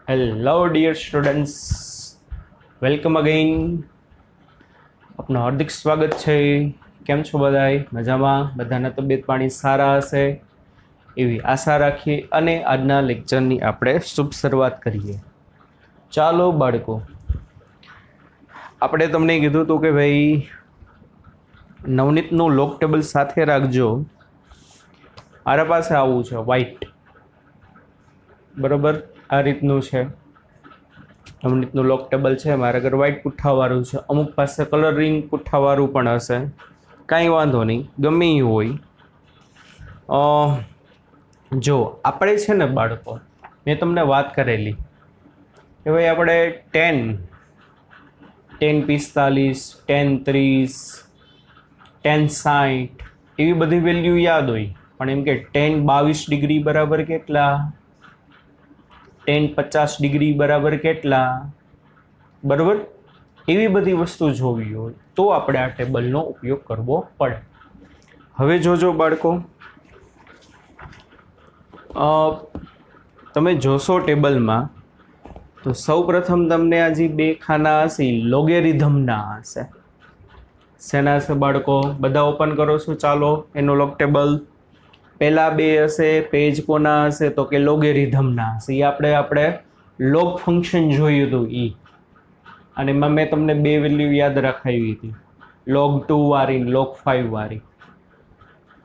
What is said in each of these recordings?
Hello dear students, welcome again. આપનું હાર્દિક સ્વાગત છે. કેમ છો બધાય? મજામાં? બધાના તબિયત પાણી સારા હશે એવી આશા રાખીએ અને આજના લેક્ચરની આપણે શુભ શરૂઆત કરીએ. ચાલો બાળકો, આપણે તમને કીધું હતું કે ભાઈ નવનીતનું લોક ટેબલ સાથે રાખજો. મારા પાસે આવું છે વ્હાઈટ, બરોબર આ રીતનું છે. નવનીતનું લોક ટેબલ છે, મારા ઘર વ્હાઈટ પુઠ્ઠાવાળું છે. અમુક પાસે કલરિંગ પુઠ્ઠાવાળું પણ હશે, કાંઈ વાંધો નહીં, ગમે એ હોય. જો આપણે છે ને બાળકો, મેં તમને વાત કરેલી કે ભાઈ આપણે 10:45, 10:30, 10:60 એવી બધી વેલ્યુ યાદ હોય, પણ એમ કે 10:22 ડિગ્રી બરાબર કેટલા, 10:50 ડિગ્રી બરાબર કેટલા, બરાબર એવી બધી વસ્તુ જોવી હોય તો આપણે આ ટેબલનો ઉપયોગ કરવો પડે. હવે જોજો બાળકો, તમે જોશો ટેબલમાં તો સૌ પ્રથમ તમને આ જે બે ખાના હશે લોગેરિધમના હશે. શેના હશે બાળકો? બધા ઓપન કરો છો, ચાલો એનો લોગ ટેબલ. પહેલા બે હશે પેજ કોના હશે તો કે લોગેરિધમના હશે. એ આપણે લોગ ફંક્શન જોયું હતું એ, અને એમાં મેં તમને બે વેલ્યુ યાદ રખાવી હતી, log 2 વાળી, log 5 વાળી.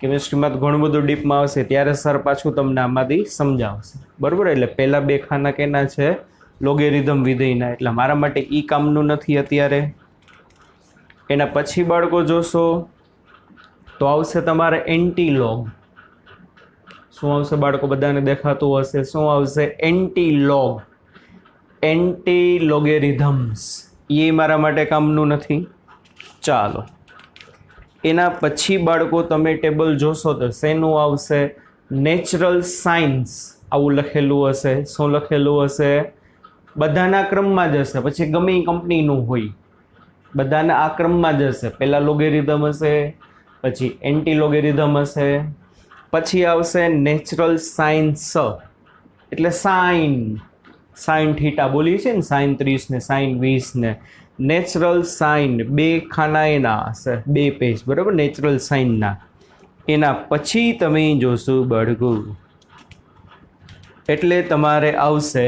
કેમિસ્ટ્રીમાં તો ઘણું બધું ડીપમાં આવશે ત્યારે સર પાછું તમને આમાંથી સમજાવશે, બરાબર. એટલે પહેલા બે ખાના કેના છે? લોગેરિધમ વિધેયના. એટલે મારા માટે ઈ કામનું નથી અત્યારે. એના પછી બાળકો જોશો તો આવશે તમારે એન્ટી લોગ. શું આવશે બાળકો? બધાને દેખાતું હશે. શું આવશે? Anti log, anti logarithms. એ મારા માટે કામનું નથી. ચાલો, એના પછી બાળકો તમે ટેબલ જોશો તો શેનું આવશે? નેચરલ સાયન્સ આવું લખેલું હશે. શું લખેલું હશે? બધાના ક્રમમાં જ હશે, પછી ગમે એ કંપનીનું હોય, બધાના આ ક્રમમાં જ હશે. પહેલાં લોગેરિધમ હશે, પછી એન્ટી લોગેરિધમ હશે, પછી આવશે નેચરલ સાયન્સ, એટલે સાઇન. સાઇન થીટા બોલીએ છીએ ને, સાઇન 30 ને સાઇન 20 ને. નેચરલ સાઇન બે ખાના એના હશે, બે પેજ, બરાબર, નેચરલ સાઇનના. એના પછી તમે જોશો બાળકો, એટલે તમારે આવશે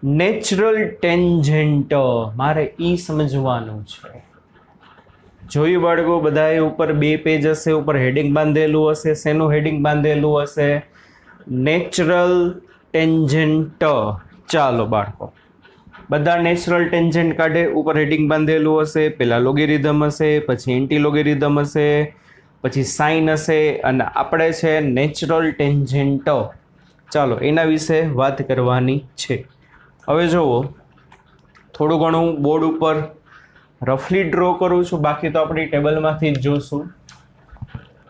નેચરલ ટેન્જેન્ટ. મારે ઈ સમજવાનું છે. જોયું બાળકો? બધાએ ઉપર બે પેજ હશે, ઉપર હેડિંગ બાંધેલું હશે. શેનું હેડિંગ બાંધેલું હશે? Natural tangent. ચાલો બાળકો, બધા નેચરલ ટેન્જેન્ટ કાઢે, ઉપર હેડિંગ બાંધેલું હશે. પહેલા લોગેરિધમ હશે, પછી એન્ટી લોગેરિધમ હશે, પછી સાઇન હશે, અને આપણે છે નેચરલ ટેન્જેન્ટ. ચાલો એના વિશે વાત કરવાની છે. હવે જુઓ, થોડું ઘણું બોર્ડ ઉપર રફલી ડ્રો કરું છું, બાકી તો આપણી ટેબલમાંથી જ જોશું.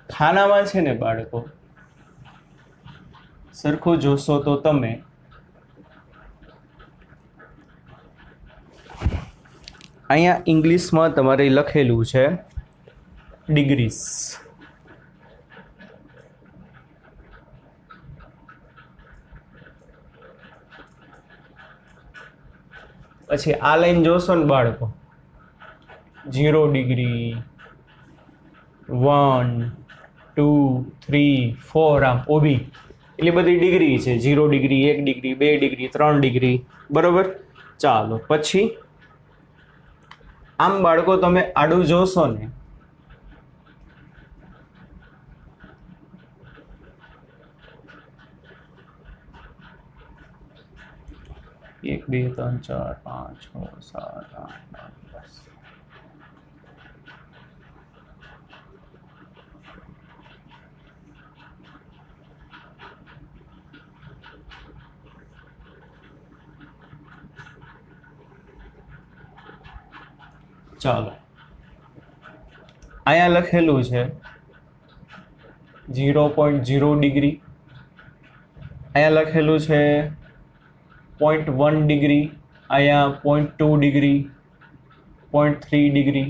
ખાનામાં છે ને બાળકો, સરખું જોશો તો તમે અહીંયા ઇંગ્લિશમાં તમારે લખેલું છે ડિગ્રીસ. પછી આ લાઈન જોશો ને બાળકો, 0 ડિગ્રી, 1, 2, 3, 4, આમ ઊભી એટલી બધી ડિગ્રી છે. 0 ડિગ્રી, 1 ડિગ્રી, 2 ડિગ્રી, 3 ડિગ્રી, બરોબર. ચાલો પછી આમ બાળકો તમે આડું જોશો ને, એક, બે, ત્રણ, ચાર, પાંચ, છ, સાત, આઠ, નવ, 10. ચાલો, અહીંયા લખેલું છે 0.0 ડિગ્રી, અહીંયા લખેલું છે 0.1 ડિગ્રી, અહીંયા 0.2 degree, 0.3 degree,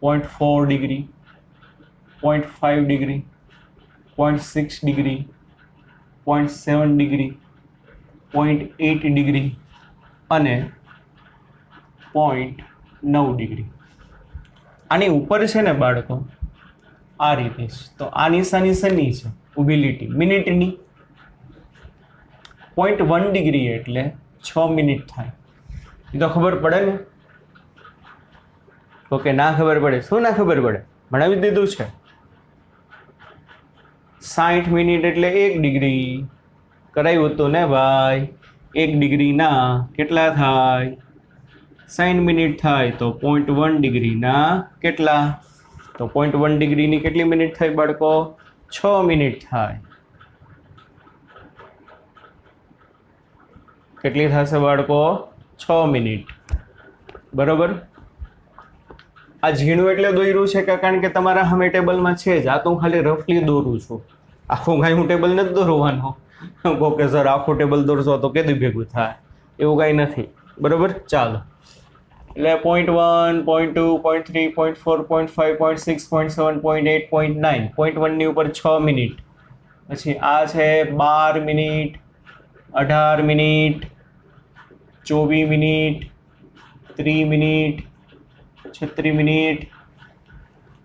0.4 degree, 0.5 degree, 0.6 degree, 0.7 degree, 0.8 degree અને 0.9 ડિગ્રી. આની ઉપર છે ને બાળકો આ રીતે છે. તો આ નિશાની શેની છે? ઊભી લીટી મિનિટની. 0.1 ડિગ્રી એટલે 6 મિનિટ થાય. એ તો ખબર પડે ને? ઓકે, ના ખબર પડે? શું ના ખબર પડે? ભણાવી દીધું છે. 60 મિનિટ એટલે 1 ડિગ્રી કરાવ્યું હતું ને ભાઈ. 1 ડિગ્રીના કેટલા થાય? 60 મિનિટ થાય. તો 0.1 ડિગ્રીના કેટલા? તો 0.1 ડિગ્રીની કેટલી મિનિટ થાય બાળકો? 6 મિનિટ થાય. કેટલી થશે બાળકો? 6 મિનિટ. બરોબર. આ ઝીણું એટલે દોર્યું છે કે કારણ કે તમારા સામે ટેબલમાં છે જ. આ તો હું ખાલી રફલી દોરું છું. આખું કાંઈ હું ટેબલ નથી દોરવાનો. ઓકે સર, આખું ટેબલ દોરશો તો કેદી ભેગું થાય? એવું કાંઈ નથી. બરોબર. ચાલો, એટલે 0.1, 0.2, 0.3, 0.4, 0.5, 0.6, 0.7, 0.8, 0.9. 0.1 ની ઉપર 6 મિનિટ. પછી આ છે 12 minute, 18 minute, 24 minute, 30 minute, 36 minute,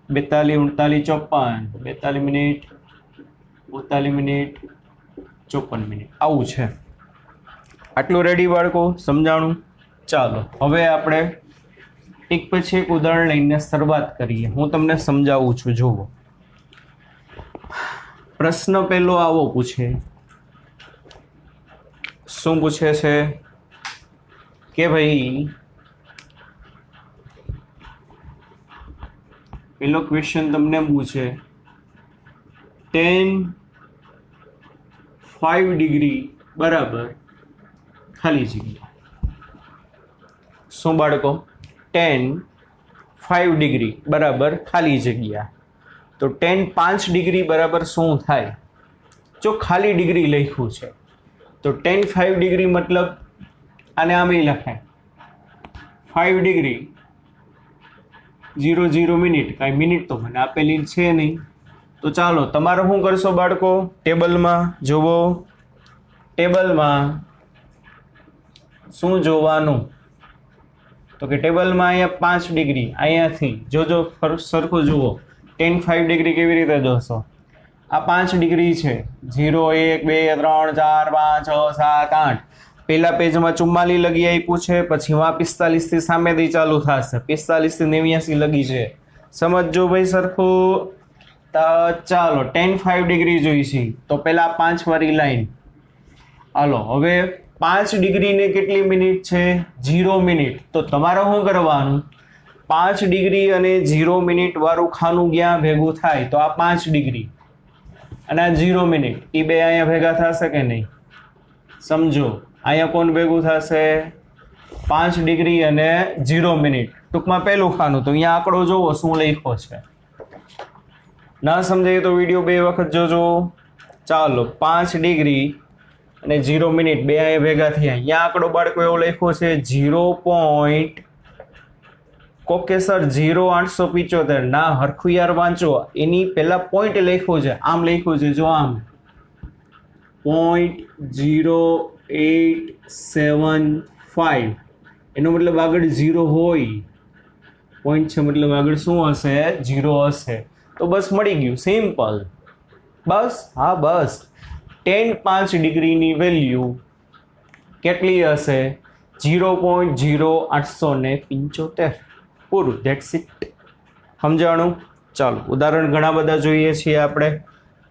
42, 39, 54, 42 minute, 42 minute, 54 minute. આવું છે. આટલું રેડી બાળકો? સમજાણું? ચાલો, હવે આપણે એક પછી એક ઉદાહરણ લઈને શરૂઆત કરીએ. હું તમને સમજાવું છું. જુઓ, પ્રશ્ન પહેલો આવો પૂછે. શું પૂછે છે કે ભાઈ, પેલો ક્વેશ્ચન તમને પૂછે 10 5 ડિગ્રી બરાબર ખાલી જગ્યા. શું બાળકો? 10 5 ડિગ્રી બરાબર ખાલી જગ્યા. તો 10 5 ડિગ્રી બરાબર શું થાય? જો ખાલી ડિગ્રી લખ્યું છે તો 10 5 ડિગ્રી મતલબ આને આમ લખાય 5 ડિગ્રી 00 મિનિટ. કાંઈ મિનિટ તો મને આપેલી છે નહીં. તો ચાલો, તમારે શું કરશો બાળકો? ટેબલમાં જુઓ. ટેબલમાં શું જોવાનું? તો કે ટેબલમાં અહીંયા 5 ડિગ્રી, અહીંયાથી જોજો સરખું જુઓ. 10 5 ડિગ્રી કેવી રીતે જોશો? આ 5 ડિગ્રી છે. 0 1 2 3 4 5 6 7 8. પહેલા પેજમાં 44 લગી આપ્યું છે. પછી આ 45 થી સામેથી ચાલુ થશે. 45 થી 89 લગી છે. સમજજો ભાઈ સરખું. ચાલો, 10 5 ડિગ્રી જોઈશી. તો પહેલા 5 વાળી લાઈન. હાલો, હવે 5 ડિગ્રીને કેટલી મિનિટ છે? 0 મિનિટ. તો તમારે શું કરવાનું? 5 ડિગ્રી અને 0 મિનિટ વાળું ખાનું ક્યાં ભેગું થાય? તો આ 5 ડિગ્રી અને આ 0 મિનિટ, એ બે અહીંયા ભેગા થશે કે નહીં? સમજો, અહીંયા કોણ ભેગું થશે? 5 ડિગ્રી અને 0 મિનિટ. ટૂંકમાં પહેલું ખાનું. તો અહીંયા આંકડો જોવો શું લખ્યો છે. ના સમજાય તો વિડીયો 2 વખત જોજો. ચાલો, 5 ડિગ્રી અને 0 મિનિટ બે અહીંયા ભેગા થયા. અહીંયા આંકડો બાળકો એવો લખ્યો છે 0. કોકે સર 0.875. ના, હરખું યાર વાંચો. એની પહેલા પોઈન્ટ લખ્યો છે. આમ લખ્યું છે, જો આમ 0.0875. એનો મતલબ આગળ 0 હોય. પોઈન્ટ છે મતલબ આગળ શું હશે? 0 હશે. તો બસ મળી ગયું. સિમ્પલ. બસ. હા બસ. 10 5 ડિગ્રીની વેલ્યુ કેટલી હશે? 0.0875. પૂરું. That's it. સમજાણું? ચાલો, ઉદાહરણ ઘણા બધા જોઈએ છીએ આપણે.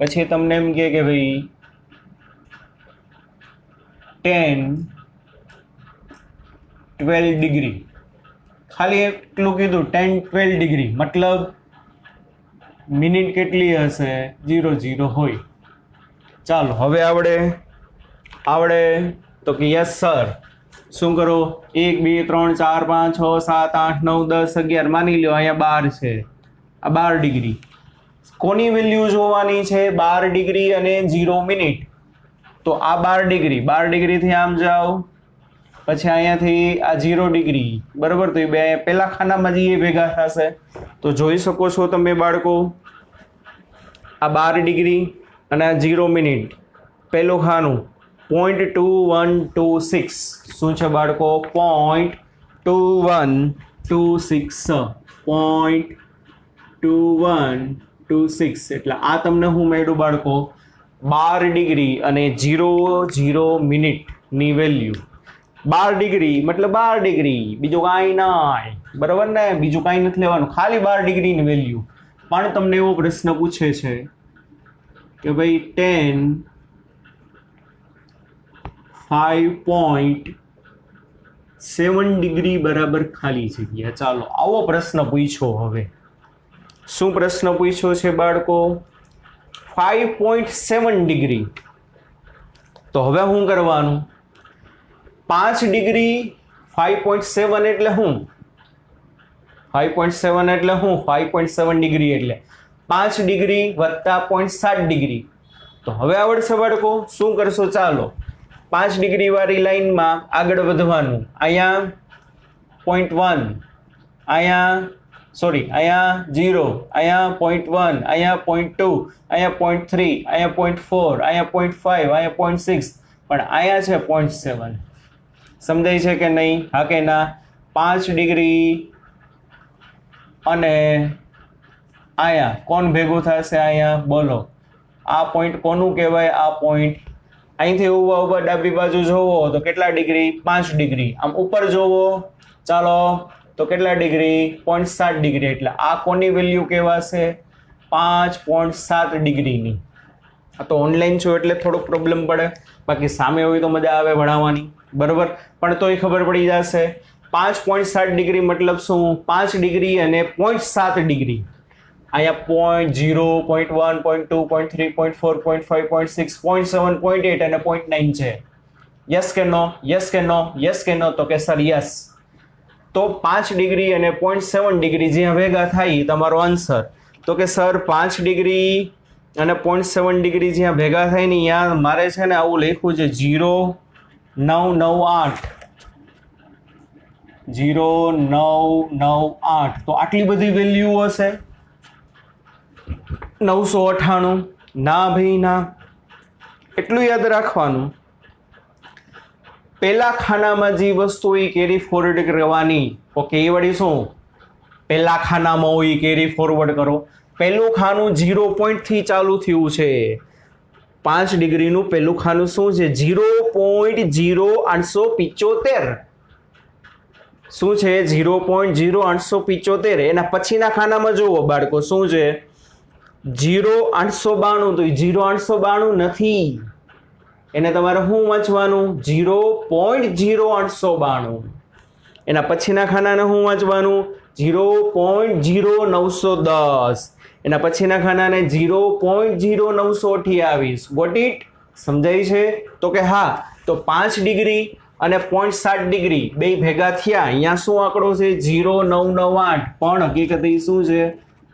પછી તમને એમ કે ભાઈ 10 12 ડિગ્રી. ખાલી એટલું કીધું 10 12 ડિગ્રી મતલબ મિનિટ કેટલી હશે? 00 હોય. ચાલો, હવે આવડે તો કે યસ સર. શું કરો? 1 2 3 4 5 6 7 8 9 10 11. માની લો અહીંયા 12 છે. આ 12 ડિગ્રી. કોની વેલ્યુ જોવાની છે? 12 ડિગ્રી અને 0 મિનિટ. તો આ 12 ડિગ્રી, 12 ડિગ્રીથી આમ જાઓ, પછી અહીંયાથી આ 0 ડિગ્રી. બરાબર. તો એ બે પહેલા ખાનામાં જઈએ ભેગા થશે. તો જોઈ શકો છો તમે બાળકો, આ 12 ડિગ્રી અને આ 0 મિનિટ પહેલું ખાનું. 0.2126 શું છે બાળકો? 0.2126 0.2126 એટલે આ તમને હું મળ્યું બાળકો 12 ડિગ્રી અને 00 મિનિટની વેલ્યુ. 12 ડિગ્રી મતલબ 12 ડિગ્રી, બીજું કાંઈ નહીં, બરાબર ને? બીજું કાંઈ નથી લેવાનું, ખાલી 12 ડિગ્રીની વેલ્યુ. પણ તમને એવો પ્રશ્ન પૂછે છે કે ભાઈ 5.7 ડિગ્રી બરાબર ખાલી જગ્યા. ચાલો આવો પ્રશ્ન પૂછ્યો. હવે શું પ્રશ્ન પૂછ્યો છે બાળકો? 5.7 ડિગ્રી. તો હવે શું કરવાનું? 5 ડિગ્રી 5.7 એટલે શું? 5.7 એટલે શું? 5.7 ડિગ્રી એટલે 5 ડિગ્રી વત્તા 0.7 ડિગ્રી. તો હવે આવડશે બાળકો? શું કરશો? ચાલો 5 ડિગ્રી વાળી લાઈનમાં આગળ વધવાનું. અહીંયા 0.1, અહીંયા 0, અહીંયા 0.1, અહીંયા 0.2, અહીંયા 0.3, અહીંયા 0.4, અહીંયા 0.5, અહીંયા 0.6, પણ અહીંયા છે 0.7. સમજાય છે કે નહીં? હા કે ના? 5 ડિગ્રી અને અહીંયા કોણ ભેગું થશે? અહીંયા બોલો, આ પોઈન્ટ કોનું કહેવાય? આ પોઈન્ટ અહીંથી ઉભા ડાબી બાજુ જોવો તો કેટલા ડિગ્રી? 5 ડિગ્રી. આમ ઉપર જોવો ચાલો તો કેટલા ડિગ્રી? 0.7 ડિગ્રી. એટલે આ કોની વેલ્યુ કહેવાશે? 5.7 ડિગ્રીની. આ તો ઓનલાઈન છો એટલે થોડોક પ્રોબ્લેમ પડે, બાકી સામે હોય તો મજા આવે ભણાવવાની, બરાબર? પણ તોય ખબર પડી જશે. 5.7 ડિગ્રી મતલબ શું? 5 ડિગ્રી અને 0.7 ડિગ્રી. અહીંયા 0, 0.1, 0.2, 0.3, 0.4, 0.5, 0.6, 0.7, 0.8 અને 0.9 છે. યસ કે નો? યસ કે નો? યસ કે નો? તો કે સર યસ. તો 5 ડિગ્રી અને 0.7 ડિગ્રી જ્યાં ભેગા થાય તમારો આન્સર. તો કે સર 5 ડિગ્રી અને 0.7 ડિગ્રી જ્યાં ભેગા થાય ને ત્યાં મારે છે ને આવું લખ્યું છે 0.998. 0.998. તો આટલી બધી વેલ્યુ હશે? 998? ના ભાઈ ના. એટલું યાદ રાખવાનું, પહેલા ખાનામાં જે વસ્તુ હોય કેરી ફોરવર્ડ કરવાની. ઓકે, એ વળી શું? પહેલા ખાનામાં હોય કેરી ફોરવર્ડ કરો. પહેલું ખાનું 0 પોઈન્ટથી ચાલુ થયું છે. 5 ડિગ્રીનું પહેલું ખાનું શું છે? 0.0875. શું છે? 0.0875. એના પછીના ખાનામાં જુઓ બાળકો શું છે? 0.892. તો 0.892 નથી, એને તમારે શું વાંચવાનું? 0.0892. એના પછીના ખાનાને શું વાંચવાનું? 0.0910. એના પછીના ખાનાને 0.0928. Got it? સમજાય છે? તો કે હા. તો 5 ડિગ્રી અને 0.7 ડિગ્રી બે ભેગા થયા. અહીંયા શું આંકડો છે? 0.998. પણ હકીકત એ શું છે?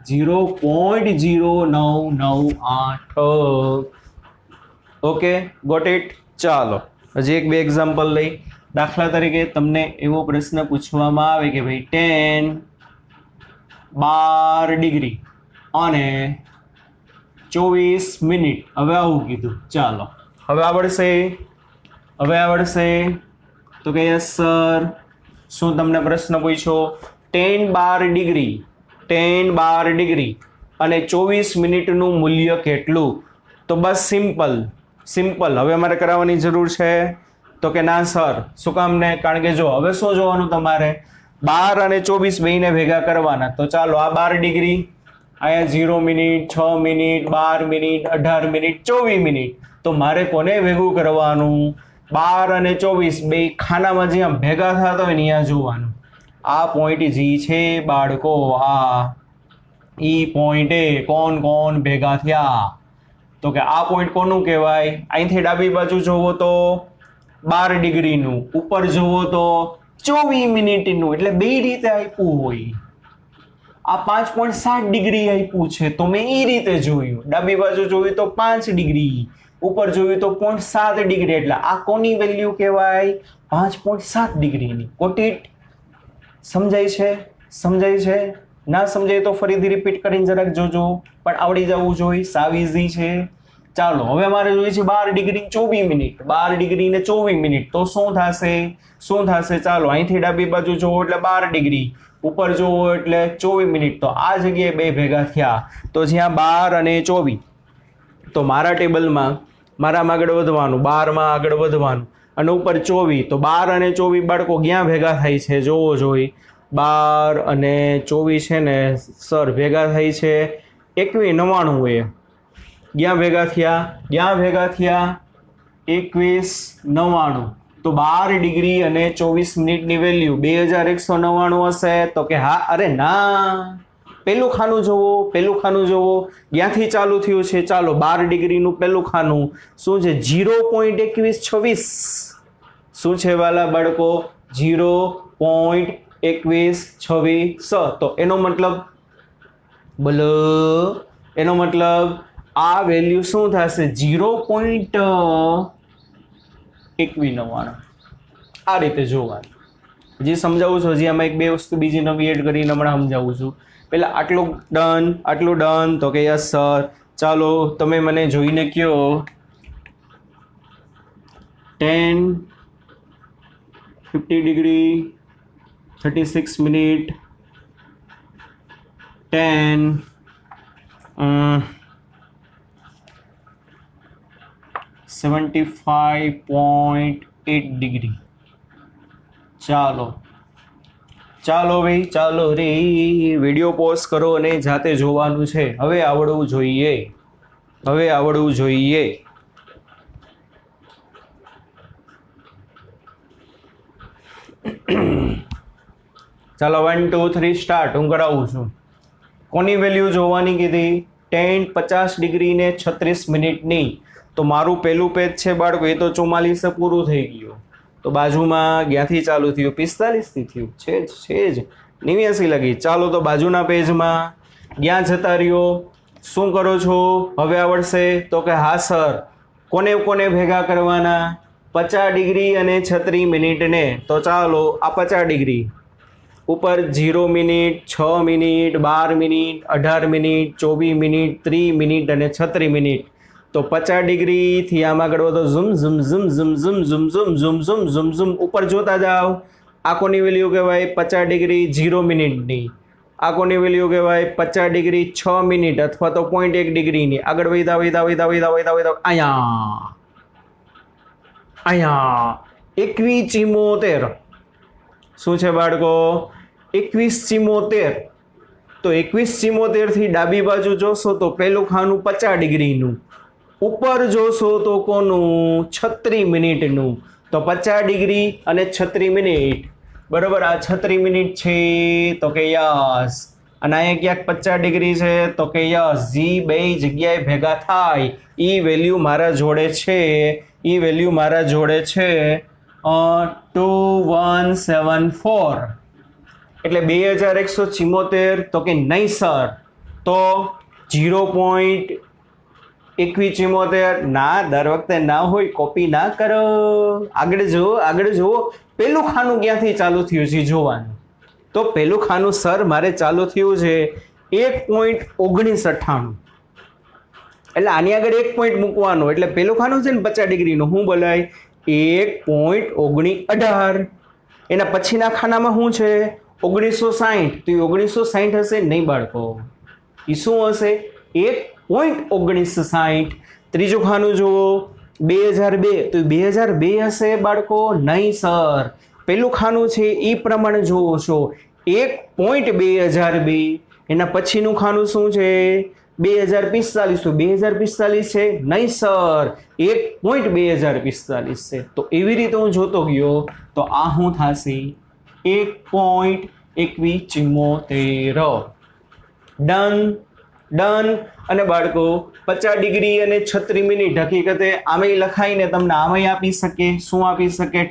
0.0998. Okay, got it? ચાલો હજી એક બે એક્ઝામ્પલ લઈ. દાખલા તરીકે તમને એવો પ્રશ્ન પૂછવામાં આવે કે ભાઈ 12 ડિગ્રી અને 24 મિનિટ. હવે આવું કીધું. ચાલો હવે આવડશે? હવે આવડશે? તો કે યસ સર. શું તમને પ્રશ્ન પૂછ્યો? 10-12 ડિગ્રી અને 24 મિનિટનું મૂલ્ય કેટલું? તો બસ સિમ્પલ. હવે અમારે કરાવવાની જરૂર છે? તો કે ના સર. શું કામ ને? કારણ કે જો હવે શું જોવાનું તમારે? 12 અને 24 બેયને ભેગા કરવાના. તો ચાલો આ 12 ડિગ્રી, અહીંયા 0 minute, 6 minute, 12 minute, 18 minute, 24 minute. તો મારે કોને ભેગું કરવાનું? 12 અને 24 બે ખાનામાં જ્યાં ભેગા થતા હોય ને ત્યાં જોવાનું. આ પોઈન્ટ જી છે બાળકો. હા, ઈ પોઈન્ટે કોણ ભેગા થયા? તો કે આ પોઈન્ટ કોનું કહેવાય? અહીંથી ડાબી બાજુ જોવો તો 12 ડિગ્રીનું, ઉપર જોવો તો 24 મિનિટનું. એટલે બે રીતે આપ્યું હોય. આ 5.7 ડિગ્રી આપ્યું છે તો મેં એ રીતે જોયું. ડાબી બાજુ જોયું તો 5 ડિગ્રી, ઉપર જોયું તો 0.7 ડિગ્રી. એટલે આ કોની વેલ્યુ કહેવાય? 5.7 ડિગ્રીની. Got it? સમજાય છે? સમજાય છે? ના સમજાય તો ફરીથી રિપીટ કરીને જરાક જોજો, પણ આવડી જવું જોઈએ. સાવ ઇઝી છે. ચાલો હવે મારે જોઈએ છે 12 ડિગ્રી 24 મિનિટ, 12 ડિગ્રી ને 24 મિનિટ. તો શું થશે? ચાલો અહીંથી ડાબી બાજુ જોવો એટલે 12 ડિગ્રી, ઉપર જોવો એટલે 24 મિનિટ. તો આ જગ્યાએ બે ભેગા થયા. તો જ્યાં 12 અને 24, તો મારા ટેબલમાં મારામાં આગળ વધવાનું, 12 માં આગળ વધવાનું અને ઉપર 24. તો 12 અને 24 બાળકો ક્યાં ભેગા થાય છે? જોવો જોઈ. 12 અને 24 છે ને સર ભેગા થાય છે 2199. ક્યાં ભેગા થયા? 2199. તો 12 ડિગ્રી અને 24 મિનિટની વેલ્યુ 2199 હશે? તો કે હા. અરે ના, પેલું ખાનું જોવો. ક્યાંથી ચાલુ થયું છે? ચાલો 12 ડિગ્રીનું પેલું ખાનું શું છે? 0.2126. શું છે વાલા બાળકો? 0.2126. તો એનો મતલબ આ વેલ્યુ શું થશે? 0.2199. આ રીતે જોવાનું. જે સમજાવું છું, હજી આમાં એક બે વસ્તુ બીજી નવી એડ કરીને હમણાં સમજાવું છું. પહેલા આટલું ડન. તો કે યસ સર. ચાલો તમે મને જોઈને કહો 10:50 ડિગ્રી 36 મિનિટ 75.8 ડિગ્રી. ચાલો ભાઈ, ચાલો રે. વિડીયો પોઝ કરો અને જાતે જોવાનું છે. હવે આવડવું જોઈએ. ચાલો 1 2 3 સ્ટાર્ટ. હું કરાવું છું. કોની વેલ્યુ જોવાની કીધી? 10:50 ડિગ્રી ને 36 મિનિટની. તો મારું પહેલું પેજ છે બાળકો, એ તો 44 પૂરું થઈ ગયું. તો બાજુમાં ક્યાંથી ચાલુ થયું? 45 થી થયું છે જ 89 લગી. ચાલો તો બાજુના પેજમાં ક્યાં જતા રહ્યો? શું કરો છો? હવે આવડશે? તો કે હા સર. કોને ભેગા કરવાના? 50 ડિગ્રી અને 36 મિનિટને. તો ચાલો આ 50 ડિગ્રી ઉપર 0 minute, 6 minute, 12 minute, 18 minute, 24 minute, 30 minute અને 36 મિનિટ. તો 50 ડિગ્રી થી આમ આગળ વધો. ઝૂમ ઉપર જોતા જાઓ. આ કોની વેલ્યુ કહેવાય? 50 ડિગ્રી 0 મિનિટની. આ કોની વેલ્યુ કહેવાય? 50 ડિગ્રી 6 મિનિટ અથવા તો 0.1 ડિગ્રીની. આગળ વધા. અહીંયા 2174. શું છે બાળકો? 2174. તો 2174 થી ડાબી બાજુ જોશો તો પેલું ખાનું 50 ડિગ્રીનું, ઉપર જોશો તો કોનું? 36 મિનિટનું. તો 50 ડિગ્રી અને 36 મિનિટ બરોબર. આ 36 મિનિટ છે તો કે યસ. અને અહીંયા ક્યાંક 50 ડિગ્રી છે તો કે યસ. જી બે જગ્યાએ ભેગા થાય. ઈ વેલ્યુ મારા જોડે છે 2174. એટલે 2174. તો કે નહીં સર. તો 0.2174. ના, દર વખતે ના હોય, કોપી ના કરો. આગળ જુઓ. પેલું ખાનું ક્યાંથી ચાલુ થયું છે જોવાનું. તો પેલું ખાનું સર મારે ચાલુ થયું છે 1.1998. એટલે આની આગળ 1 પોઈન્ટ મૂકવાનો. એટલે પેલું ખાનું છે ને 50 ડિગ્રીનું, શું બોલાય? 1.1918. એના પછીના ખાનામાં શું છે? 1960. તો એ 1960 હશે નહીં બાળકો. એ શું હશે? 1.1960. ત્રીજું ખાનું જુઓ 2002. તો 2002 હશે બાળકો? નહીં સર. પેલું ખાનું છે એ પ્રમાણે જોવો છો 1.2002. એના પછીનું ખાનું શું છે? 2045. તો 2045 છે? નહીં સર. 1.2045 છે. તો એવી રીતે હું જોતો ગયો. તો આ શું થશે? 1.2174. ડન. અને બાળકો 50 ડિગ્રી અને 36 મિનિટ હકીકતે આમેય લખાઈને તમને આમેય આપી શકે. શું આપી શકે?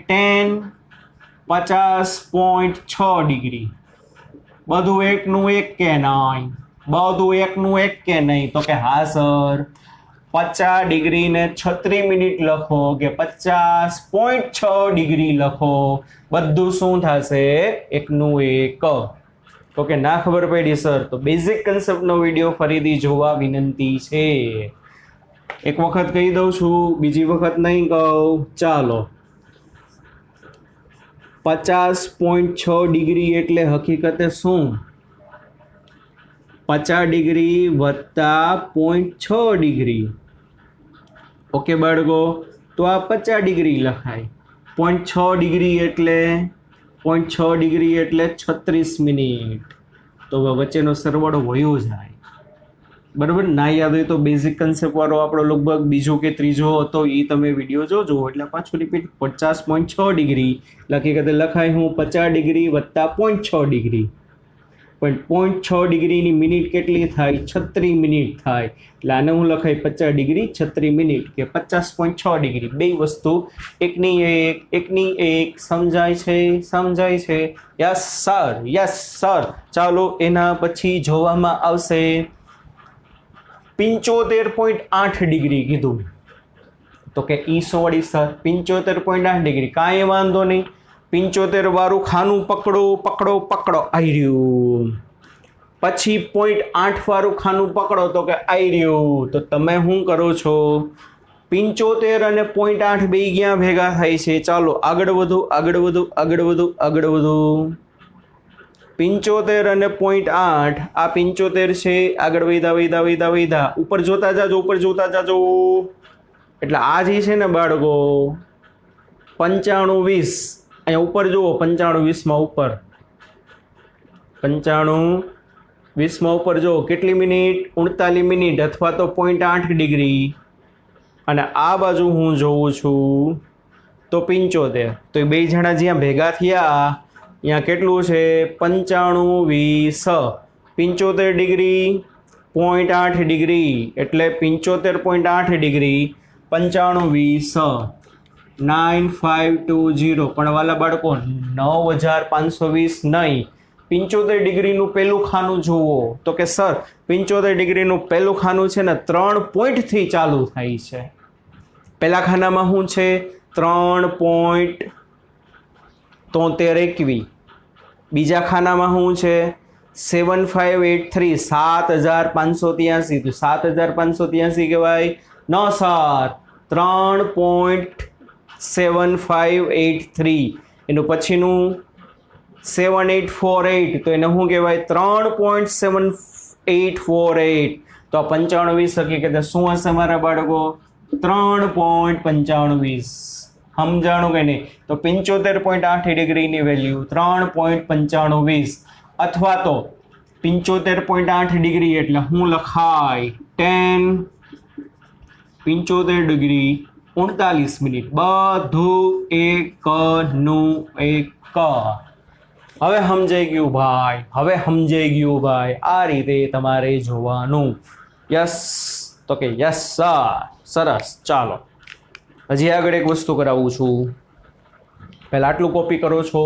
50.6 ડિગ્રી. બધું એકનું એક કે નહીં? તો કે હા સર. 50 ડિગ્રી ને 36 મિનિટ લખો કે 50.6 ડિગ્રી લખો. બધું શું થશે? એકનું એક. તો કે ના ખબર પડી સર, તો બેઝિક કન્સેપ્ટનો વિડીયો ફરીથી જોવા વિનંતી છે. एक वखत कही दઉં છું, બીજી વખત નહીં કહું. ચાલો, 50.6 ડિગ્રી એટલે હકીકતે શું? 50 ડિગ્રી વત્તા 0.6 ડિગ્રી. ઓકે બાળકો, તો આ 50 ડિગ્રી લખાય. 0.6 ડિગ્રી એટલે 0.6 ડિગ્રી એટલે 36 મિનિટ. તો વચ્ચેનો સરવાળો વયો જાય. બરાબર, ના યાદ હોય તો બેઝિક કન્સેપ્ટ વાળો આપણો લગભગ બીજો કે ત્રીજો હતો, એ તમે વિડીયો જોજો. એટલે પાછું રિપીટ, 50.6 ડિગ્રી હકીકતે લખાય હું 50 ડિગ્રી વત્તા 0.6 ડિગ્રી. પણ 0.6 ડિગ્રીની મિનિટ કેટલી થાય? 36 મિનિટ થાય. એટલે આને હું લખાય 50 ડિગ્રી 36 મિનિટ કે 50.6 ડિગ્રી. બે વસ્તુ એકની એક સમજાય છે? સમજાય છે? Yes sir, yes sir. ચાલો, એના પછી જોવામાં આવશે 75.8 ડિગ્રી કીધું. તો કે ઈ સોરી સર, 75.8 ડિગ્રી કાંઈ વાંધો નહીં. 75 વાળું ખાનું પકડો પકડો પકડો, આવી રહ્યું. પછી 0.8 વાળું ખાનું પકડો, તો કે આવી રહ્યું. તો તમે શું કરો છો? 75 અને 0.8 બે ક્યાં ભેગા થાય છે? ચાલો આગળ વધો, આગળ વધો, આગળ વધો, આગળ વધો. 75 અને 0.8, આ 75 છે, આગળ વધ્યા વધ્યા વધ્યા વધ્યા, ઉપર જોતા જાજો, ઉપર જોતા જાજો. એટલે આ જે છે ને બાળકો 95 20, અહીંયા ઉપર જુઓ, 95 20 ઉપર, 95 20 ઉપર જુઓ કેટલી મિનિટ? 39 મિનિટ અથવા તો 0.8 ડિગ્રી. અને આ બાજુ હું જોઉં છું તો 75. તો એ બે જણા જ્યાં ભેગા થયા અહીંયા કેટલું છે? 95 20, 75 ડિગ્રી 0.8 ડિગ્રી એટલે 75.8 ડિગ્રી 95 20 9520. પણ વાલા બાળકો 9520 નહીં, 75 ડિગ્રીનું પહેલું ખાનું જુઓ. તો કે સર 75 ડિગ્રીનું પહેલું ખાનું છે ને 3 પોઈન્ટથી ચાલુ થાય છે. પહેલા ખાનામાં શું છે? 3.7321. બીજા ખાનામાં શું છે? 7583, 7583. તો 7583 કહેવાય? ન સર, 3.7583. એનું પછીનું 7848, તો એને શું કહેવાય? 3.7848. તો આ 95 હકીકતે શું હશે મારા બાળકો? 3.95. સમજાણું કે નહીં? તો 75.8 ડિગ્રીની વેલ્યુ 3.95, અથવા તો 75.8 ડિગ્રી એટલે શું લખાય? 75 ડિગ્રી 39 મિનિટ. બધું એકનું એક. હવે સમજાઈ ગયું ભાઈ? હવે સમજાઈ ગયું ભાઈ? આ રીતે તમારે જોવાનું. યસ, તો કે યસ સર. સરસ. ચાલો, હજી આગળ એક વસ્તુ કરાવું છું. પહેલા આટલું કોપી કરો છો.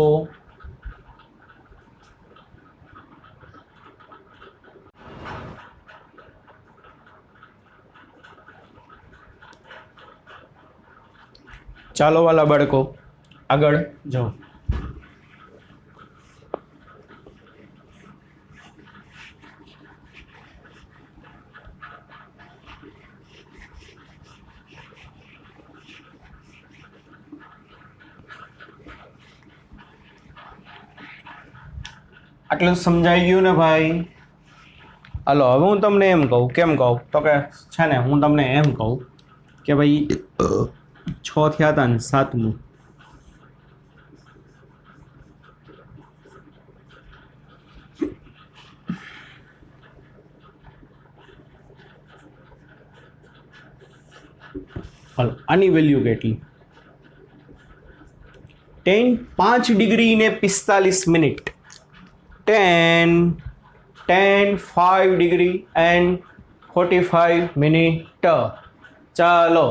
ચાલો વાલા બાળકો, આગળ જાઓ. આટલું સમજાઈ ગયું ને ભાઈ? હાલો, હવે હું તમને એમ કહું. કેમ કહું? તો કે છે ને હું તમને એમ કહું કે ભાઈ 6 થયા હતા ને 7મું. હાલો, આની વેલ્યુ કેટલી? 5 ડિગ્રી ને 45 મિનિટ. 10 5 degree and 45 minute. ચાલો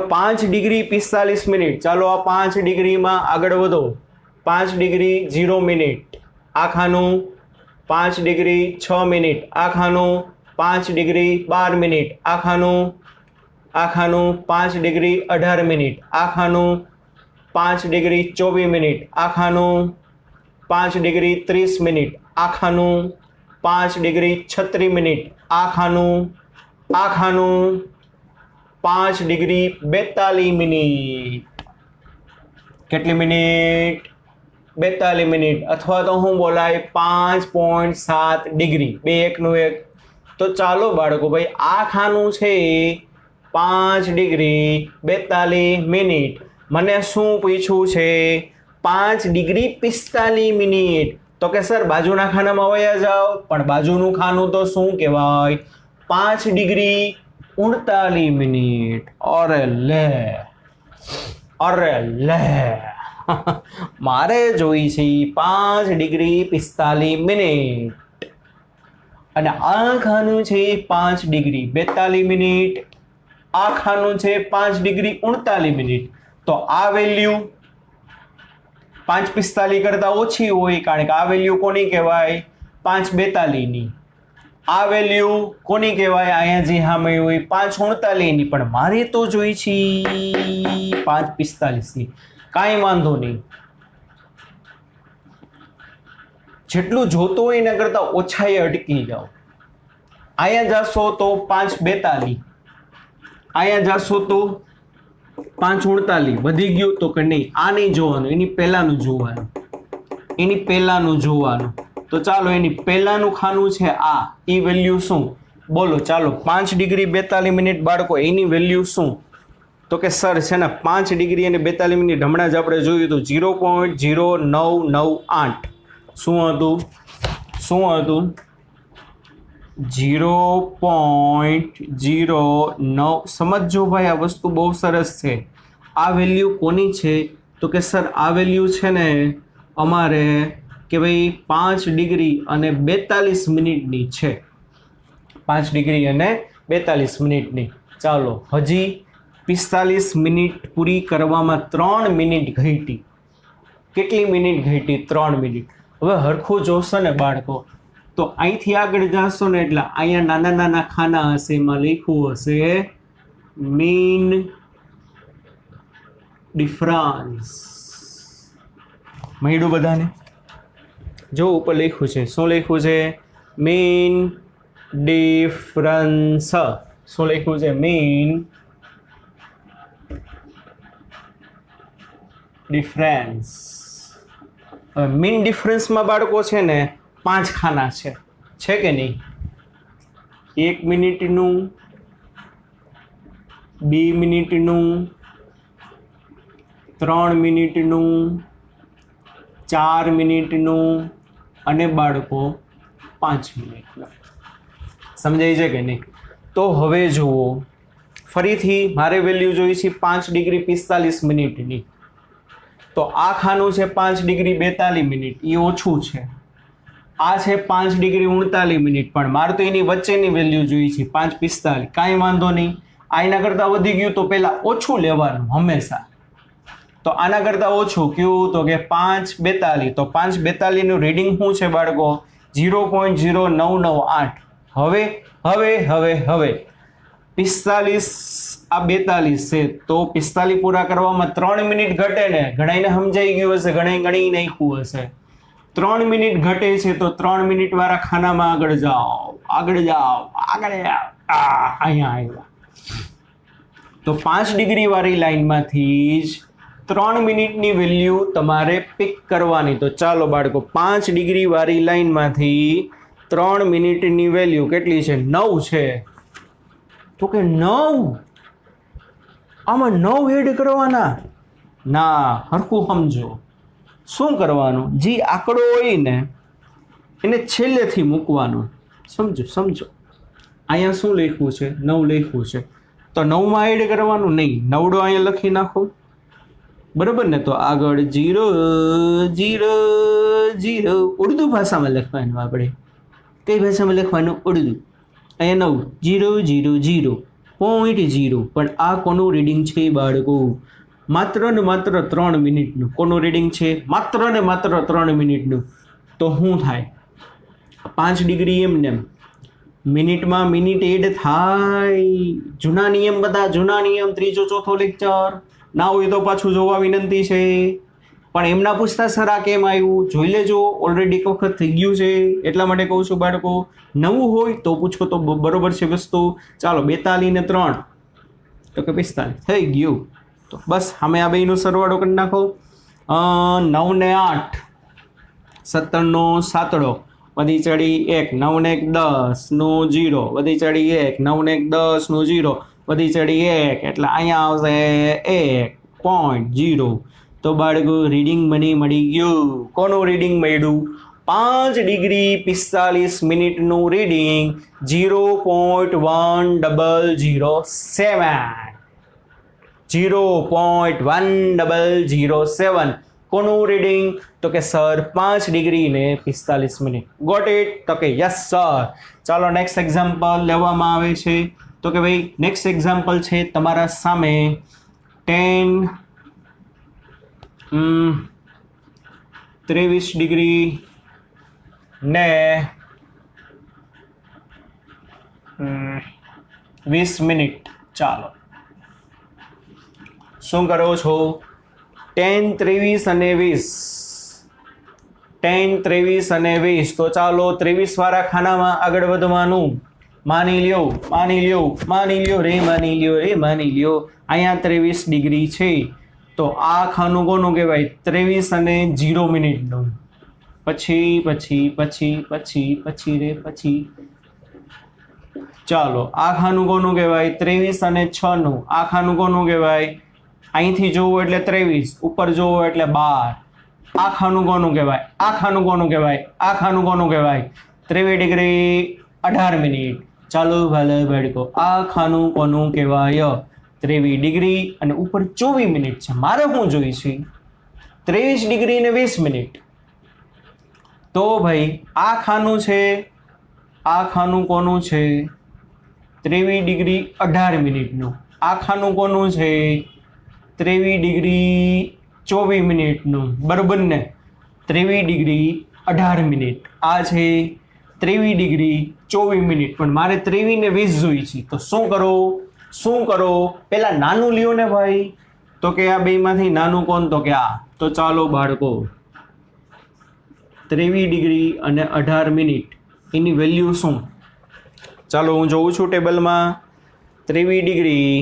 5 ડિગ્રી 45 મિનિટ. ચાલો આ 5 ડિગ્રીમાં આગળ વધો. 5 ડિગ્રી 0 મિનિટ આ ખાનું, 5 ડિગ્રી 6 મિનિટ આ ખાનું, 5 ડિગ્રી 12 મિનિટ આ ખાનું, 5 ડિગ્રી 18 મિનિટ આ ખાનું, 5 ડિગ્રી 24 મિનિટ આ ખાનું, 5 ડિગ્રી 30 મિનિટ આ ખાનું, 5 ડિગ્રી 36 મિનિટ આ ખાનું, આ ખાનું 5 ડિગ્રી 42 મિનિટ. કેટલી મિનિટ? 42 મિનિટ. અથવા તો હું બોલાય 5.7 ડિગ્રી. 2 1 નું 1. તો ચાલો બાળકો ભાઈ આ ખાનું છે 5 ડિગ્રી 42 મિનિટ. મને શું પૂછ્યું છે? 5 ડિગ્રી 45 મિનિટ. તો કે સર બાજુના ખાનામાં વયા જાઓ. પણ બાજુનું ખાનું તો શું કહેવાય? 5 ડિગ્રી 39 મિનિટ. અરે લે મારે જોઈ છે 5 ડિગ્રી 45 મિનિટ અને આ ખાનું છે 5 ડિગ્રી 42 મિનિટ. આ ખાનું છે 5 ડિગ્રી 39 મિનિટ. તો આ વેલ્યુ 5:45 કરતા ઓછી હોય, કારણ કે આ વેલ્યુ કોની કહેવાય? 5:42 ની. આ વેલ્યુ કોની કહેવાય? અહીંયા જે સામે હોય 5:39 ની. પણ મારે તો જોઈ છે 5:45 ની. કાંઈ વાંધો નહીં, જેટલું જોતું હોય એના કરતા ઓછા એ અટકી જાઓ. અહીંયા જશો તો 5:42, અહીંયા જશો તો 5:39. વધી ગયું તો કે નહીં? આ નહીં જોવાનું, એની પહેલાનું જોવાનું. તો ચાલો એની પહેલાનું ખાનું છે આ. એ વેલ્યુ શું? બોલો ચાલો. 5 ડિગ્રી 42 મિનિટ બાળકો, એની વેલ્યુ શું? તો કે સર છે ને 5 ડિગ્રી અને 42 મિનિટ હમણાં જ આપણે જોયું હતું 0.0998. શું હતું? 0.09. સમજો ભાઈ, આ વસ્તુ બહુ સરસ છે. આ વેલ્યુ કોની છે? તો કે સર આ વેલ્યુ છે ને અમારે કે ભાઈ 5 ડિગ્રી અને 42 મિનિટની છે. 5 ડિગ્રી અને 42 મિનિટની. ચાલો, હજી 45 મિનિટ પૂરી કરવામાં 3 મિનિટ ઘટી. કેટલી મિનિટ ઘટી? 3 મિનિટ. હવે હરખું જોશો ને બાળકો, તો અહીંથી આગળ જશો ને એટલે અહીંયા નાના નાના ખાના હશે, એમાં લખ્યું હશે મીન ડિફરન્સ. મળ્યું બધાને? જો ઉપર લખ્યું છે. શું લખ્યું છે? Mean difference. શું લખ્યું છે? Mean difference. હવે મીન ડિફરન્સમાં બાળકો છે ને 5 ખાના છે કે નહીં? 1 મિનિટનું, 2 મિનિટનું, 3 મિનિટનું, 4 મિનિટનું અને બાળકો 5 મિનિટનું. સમજાય છે કે નહીં? તો હવે જુઓ, ફરીથી મારે વેલ્યુ જોઈ છે 5 ડિગ્રી 45 મિનિટની. તો આ ખાનું છે 5 ડિગ્રી 42 મિનિટ, એ ઓછું છે. આ છે 5 ડિગ્રી 39 મિનિટ, પણ મારે તો એની વચ્ચેની વેલ્યુ જોઈ છે 5:45. કાંઈ વાંધો નહીં, આના કરતાં વધી ગયું તો પહેલાં ઓછું લેવાનું હંમેશા. તો આના કરતાં ઓછું કયું? તો કે 5:42. તો 5:42 નું રીડિંગ શું છે બાળકો? 0.0998. હવે 45 આ 42 છે, તો 45 પૂરા કરવામાં 3 મિનિટ ઘટે ને. ઘણાઈને સમજાઈ ગયું હશે, ઘણાઈ નાખ્યું હશે. 3 મિનિટ ઘટે છે, તો 3 મિનિટ વાળા ખાનામાં આગળ જાઓ. અહીંયા આવ્યા. તો 5 ડિગ્રી વાળી લાઈનમાંથી જ 3 મિનિટની વેલ્યુ તમારે પિક કરવાની. તો ચાલો બાળકો, 5 ડિગ્રી વાળી લાઈનમાંથી 3 મિનિટની વેલ્યુ કેટલી છે? 9 છે. તો કે 9, આમાં 9 એડ કરવાના? ના, હરખું સમજો. શું કરવાનું? જે આંકડો હોય ને એને છેલ્લેથી મૂકવાનો. સમજો. અહીંયા શું લખ્યું છે? 9 લખ્યું છે. તો 9માં એડ કરવાનું નહીં. 9 અહીંયા લખી નાખો, બરાબર ને? તો આગળ 0 0 0 ઉર્દુ ભાષામાં લખવાનું. આપણે કઈ ભાષામાં લખવાનું? ઉર્દુ. અહીંયા 9 0 0 0.0. પણ આ કોનું રીડિંગ છે બાળકો? માત્ર ને માત્ર 3 મિનિટનું. કોનું રીડિંગ છે? માત્ર ને માત્ર 3 મિનિટનું. તો શું થાય? 5 ડિગ્રી એમને મિનિટમાં મિનિટ એડ થાય. જૂના નિયમ, બધા જૂના નિયમ, ત્રીજો ચોથો લેક્ચર ના હોય તો પાછું જોવા વિનંતી છે. પણ એમના પૂછતા સર આ કેમ આવ્યું જોઈ લેજો, ઓલરેડી એક વખત થઈ ગયું છે એટલા માટે કહું છું બાળકો. નવું હોય તો પૂછો તો બરોબર છે વસ્તુ. ચાલો 42 ને 3 તો કે 45 થઈ ગયું. તો બસ અમે આ બેનો સરવાળો કરી નાખો. 9 ને 8 17 નો 7 વધી ચડી 1 9 ને 1 10 નો 0 વધી ચડી 1 9 ને 1 10 નો 0 વધી ચડી 1 એટલે અહીંયા આવશે 1.0. તો બાળકો રીડિંગ મને મળી ગયું. કોનું રીડિંગ મળ્યું? 5 ડિગ્રી 45 મિનિટનું રીડિંગ 0.1007. 0.1007 કોનું રીડિંગ? તો કે સર 5 ડિગ્રી ને 45 મિનિટ. Got it? તો કે યસ સર. ચાલો નેક્સ્ટ એક્ઝામ્પલ લેવામાં આવે છે. તો કે ભાઈ નેક્સ્ટ એક્ઝામ્પલ છે તમારા સામે 23 ડિગ્રી ને 20 મિનિટ. ચાલો શું કરો છો? 10 23 અને 20 10 23 અને 20. તો ચાલો 23 વાળા ખાનામાં આગળ વધવાનું. માની લ્યો અહીંયા 23 ડિગ્રી છે. તો આ ખાનું કોનું કહેવાય? 23 અને 0 મિનિટનું. પછી ચાલો આ ખાનું કોનું કહેવાય? 23 અને 6 નું. આ ખાનું કોનું કહેવાય? અહીંથી જોવો એટલે 23, ઉપર જોવો એટલે 12. આ ખાનું કોનું કહેવાય? આ ખાનું કોનું કહેવાય? 23 ડિગ્રી 18 મિનિટ. ચાલો ભલે બાળકો આ ખાનું કોનું કહેવાય? 23 ડિગ્રી અને ઉપર 24 મિનિટ છે. મારે શું જોઈ છે? 23 ડિગ્રી ને 20 મિનિટ. તો ભાઈ આ ખાનું છે, આ ખાનું કોનું છે? 23 ડિગ્રી 18 મિનિટનું. આ ખાનું કોનું છે? 23 ડિગ્રી 24 મિનિટનું. બરોબર ને? 23 ડિગ્રી 18 મિનિટ. આ છે 23 ડિગ્રી 24 મિનિટ. પણ મારે 23 ને 20 જોઈ છે. તો શું કરો? પેલા નાનું લ્યો ને ભાઈ. તો કે આ બેમાંથી નાનું કોણ? તો કે આ. તો ચાલો બાળકો 23 ડિગ્રી અને 18 મિનિટ એની વેલ્યુ શું? ચાલો હું જોઉં છું ટેબલમાં. 23 ડિગ્રી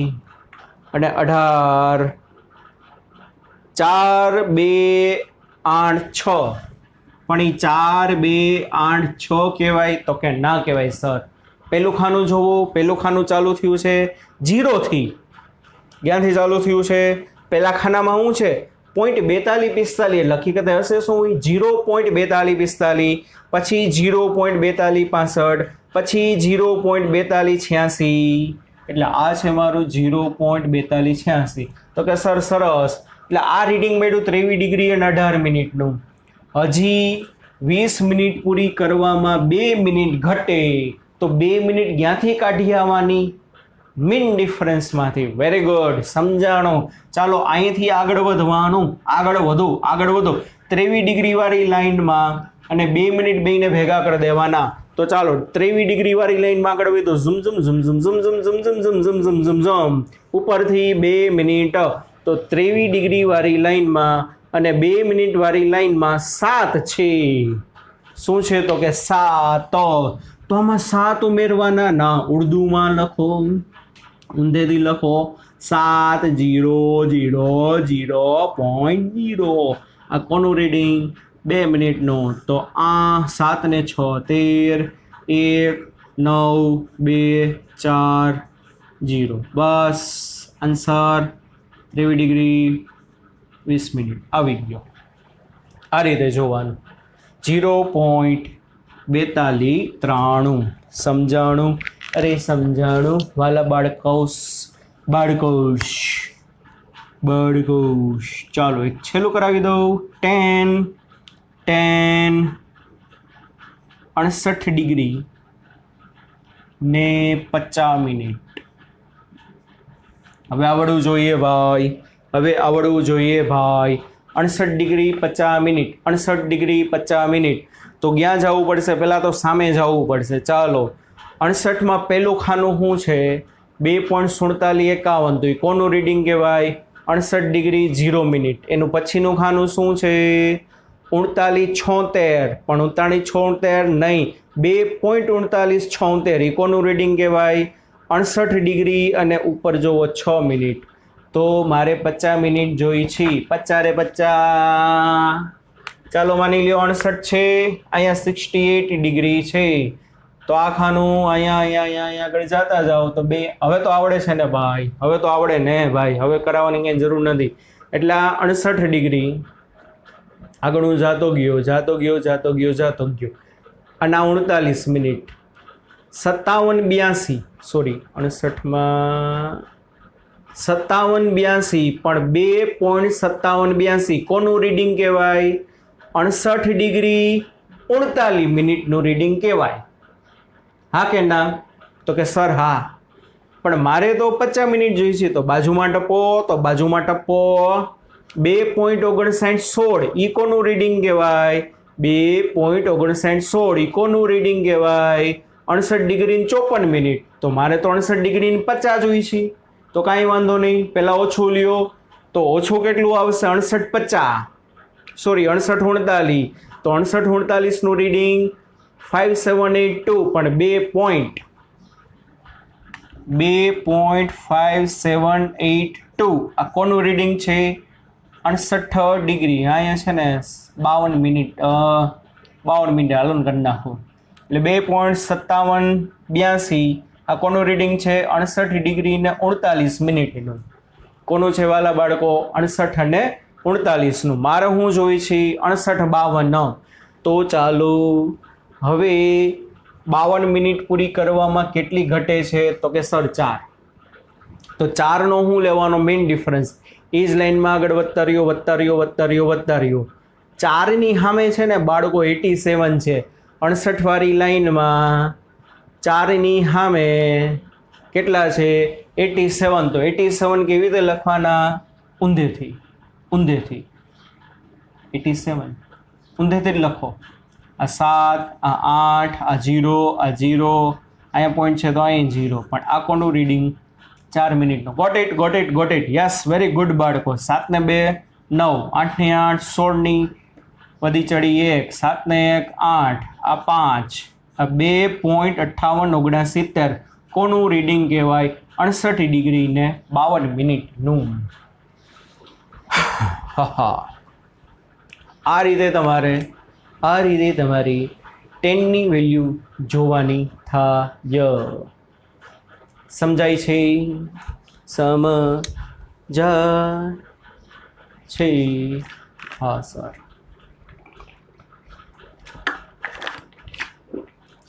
અને 18 4 2 8 6. પણ એ 4 2 8 6 કહેવાય? તો કે ના કહેવાય સર. પેલું ખાનું જોવો. પેલું ખાનું ચાલુ થયું છે 0 થી. ક્યાંથી ચાલુ થયું છે? પેલા ખાનામાં શું છે? 0.4245 લખી કદાચ હશે શું? 0.4245, પછી 0.4265, પછી 0.4286. એટલે આ છે મારું 0.4286. તો કે સર સરસ. એટલે આ રીડિંગ મળ્યું 23 ડિગ્રી અને 18 મિનિટનું. હજી 20 મિનિટ પૂરી કરવામાં 2 મિનિટ ઘટે. તો 2 મિનિટ ક્યાંથી કાઢી આવવાની? મીન ડિફરન્સમાંથી. વેરી ગુડ, સમજાણો. ચાલો અહીંથી આગળ વધવાનું. આગળ વધો. 23 ડિગ્રી વાળી લાઈનમાં અને 2 મિનિટ બેને ભેગા કરી દેવાના. તો ચાલો 23 ડિગ્રી વાળી લાઈનમાં આગળ વધો. ઝુમ ઉપરથી 2 મિનિટ. તો 23 ડિગ્રી વાળી લાઈનમાં અને 2 મિનિટ વાળી લાઈનમાં 7 છે. શું છે? તો કે 7. તો આમાં 7 ઉમેરવાના ના. ઉર્દુમાં લખો, ઊંધેથી લખો 7 0 0 0.0. આ કોનું રીડિંગ? 2 મિનિટનું. તો આ 7 ને 6 13 1 9 2 4 0. બસ આન્સર 23 ડિગ્રી 20 મિનિટ આવી ગયો. આ રીતે જોવાનું. 0.4293. સમજાણું? અરે સમજાણું વાલા બાળકોસ. ચાલો એક છેલ્લું કરાવી દઉં. 68 ડિગ્રી ને 50 મિનિટ. હવે આવડવું જોઈએ ભાઈ. 68 ડિગ્રી 50 મિનિટ. 68 degree 50 minute. તો ક્યાં જવું પડશે? પહેલાં તો સામે જવું પડશે. ચાલો 68માં પહેલું ખાનું શું છે? 2.4751. તો એ કોનું રીડિંગ કહેવાય? 68 ડિગ્રી 0 મિનિટ. એનું પછીનું ખાનું શું છે? 39.76, પણ 39.76 નહીં, 2.3976. એ કોનું રીડિંગ કહેવાય? 68 ડિગ્રી અને ઉપર જોવો 6 મિનિટ. તો મારે 50 મિનિટ જોઈ છે. 50 રે 50, ચાલો માની લ્યો 68 છે, અહીંયા 68 ડિગ્રી છે. તો આ ખાનું અહીંયા આગળ જતા જાઓ તો બે. હવે તો આવડે છે ને ભાઈ, હવે તો આવડે ને ભાઈ, હવે કરાવવાની કંઈ જરૂર નથી. એટલે આ 68 ડિગ્રી આગળ હું જાતો ગયો. અને આ 39 મિનિટ 57.82, સોરી 68માં 57.82, પણ 2.5782 કોનું રીડિંગ કહેવાય? 68 ડિગ્રી 39 મિનિટનું રીડિંગ કહેવાય. હા કે ના? તો કે સર હા, પણ મારે તો 50 મિનિટ જોઈ છે. તો બાજુમાં ટપો, 2.5916 ઈ કોનું રીડિંગ કહેવાય? 2.5916 ઈ કોનું રીડિંગ કહેવાય? 68 ડિગ્રી 54 મિનિટ. તો મારે તો 68 ડિગ્રી 50 જોઈ છે. તો કાંઈ વાંધો નહીં, પહેલાં ઓછું લ્યો. તો ઓછું કેટલું આવશે? 68.50, સોરી 68.39. તો 68.39નું રીડિંગ 5782, પણ 2.5782 આ કોનું રીડિંગ છે? 68 ડિગ્રી. અહીંયા છે ને 52 મિનિટ હાલો ને કરી નાખો. એટલે 2.5782 આ કોનું રીડિંગ છે? 68 ડિગ્રી ને 39 મિનિટનું. કોનું છે વાલા બાળકો? 68 અને 39નું. મારે હું જોઈ છે 68.52. તો ચાલો હવે 52 મિનિટ પૂરી કરવામાં કેટલી ઘટે છે? તો કે સર 4. તો 4નો હું લેવાનો મેઇન ડિફરન્સ? એ જ લાઈનમાં આગળ વધતા રહ્યો. 4ની સામે છે ને બાળકો 87 છે. 68 વાળી લાઈનમાં 4ની સામે કેટલા છે? 87. તો 87 કેવી રીતે લખવાના? ઊંધેથી 87 ઊંધેથી જ લખો. આ 7, આ 8, આ 0, આ 0, અહીંયા પોઈન્ટ છે તો અહીં 0. પણ આ કોનું રીડિંગ? 4 મિનિટનું. Got it. Yes, very good બાળકો. 7 ને 2 9, 8 ને 8 16ની વધી ચડી 1, 7 ને 1 8, આ 5, આ 2.5869 કોનું રીડિંગ કહેવાય? 68 ડિગ્રી ને 52 મિનિટનું. આ રીતે તમારી 10ની વેલ્યુ જોવાની થાય. સમજાય છે? સમજાય છે? હા સર.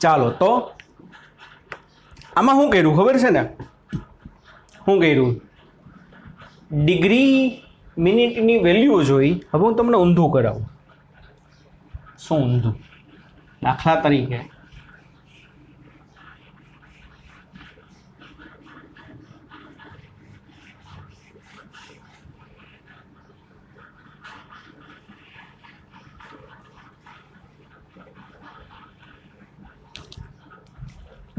ચાલો તો આમાં શું કર્યું ખબર છે ને? શું કર્યું? ડિગ્રી મિનિટની વેલ્યુ જોઈ. હવે હું તમને ઊંધું કરાવું. શું ઊંધું? દાખલા તરીકે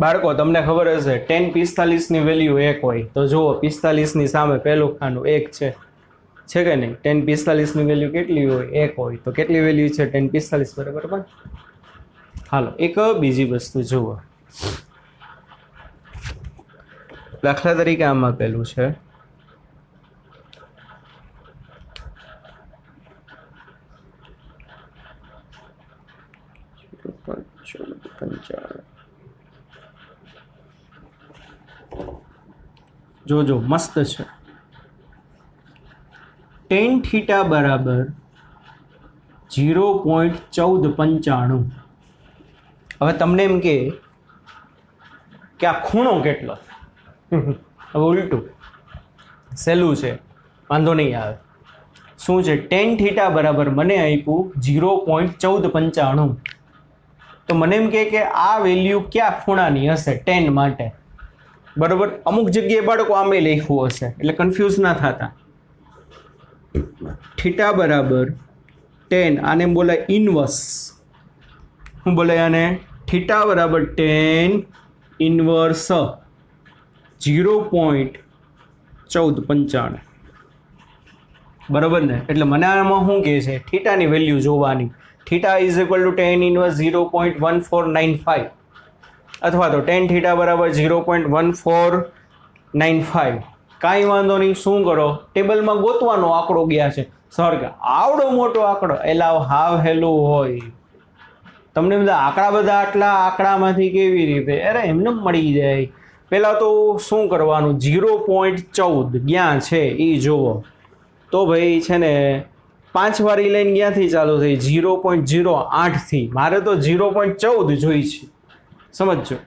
બાળકો તમને ખબર હશે 10:45ની વેલ્યુ 1 હોય. તો જુઓ 45ની સામે પહેલું ખાનું 1 છે કે નહીં? 10:45ની વેલ્યુ કેટલી હોય? 1 હોય. તો કેટલી વેલ્યુ છે? 10:45 બરાબર. હાલો એક બીજી વસ્તુ જુઓ. દાખલા તરીકે આમાં પેલું છે જોજો મસ્ત છે. tan θ બરાબર 0.1495. હવે તમને એમ કે આ ખૂણો કેટલો? હવે ઉલટું સહેલું છે, વાંધો નહીં આવે. શું છે? tan θ બરાબર મને આપ્યું 0.1495. તો મને એમ કે આ વેલ્યુ ક્યાં ખૂણાની હશે? 10 માટે બરાબર. અમુક જગ્યાએ બાળકો આમે લખ્યું હશે એટલે કન્ફ્યુઝ ના થતા. θ બરાબર 10, આને બોલાય ઇન્વર્સ. શું બોલાય આને? θ બરાબર 10 ઇન્વર્સ 0.1495. બરાબર ને? એટલે મને આમાં શું કહે છે, થીટાની વેલ્યુ જોવાની. Theta is equal to tan inverse 0.1495 અથવા તો ટેન થીટા બરાબર 0.1495. કાંઈ વાંધો નહીં, શું કરો, ટેબલમાં ગોતવાનો આંકડો ગયા છે. સર કે આવડો મોટો આંકડો, એલા હાવ હેલું હોય. તમને બધા આટલા આંકડામાંથી કેવી રીતે? અરે એમને મળી જાય. પહેલાં તો શું કરવાનું, 0.14 ક્યાં છે એ જુઓ. તો ભાઈ છે ને 5 વાળી લાઈન ક્યાંથી ચાલુ થઈ? 0.08થી. મારે તો 0.14 જોઈ છે, સમજો.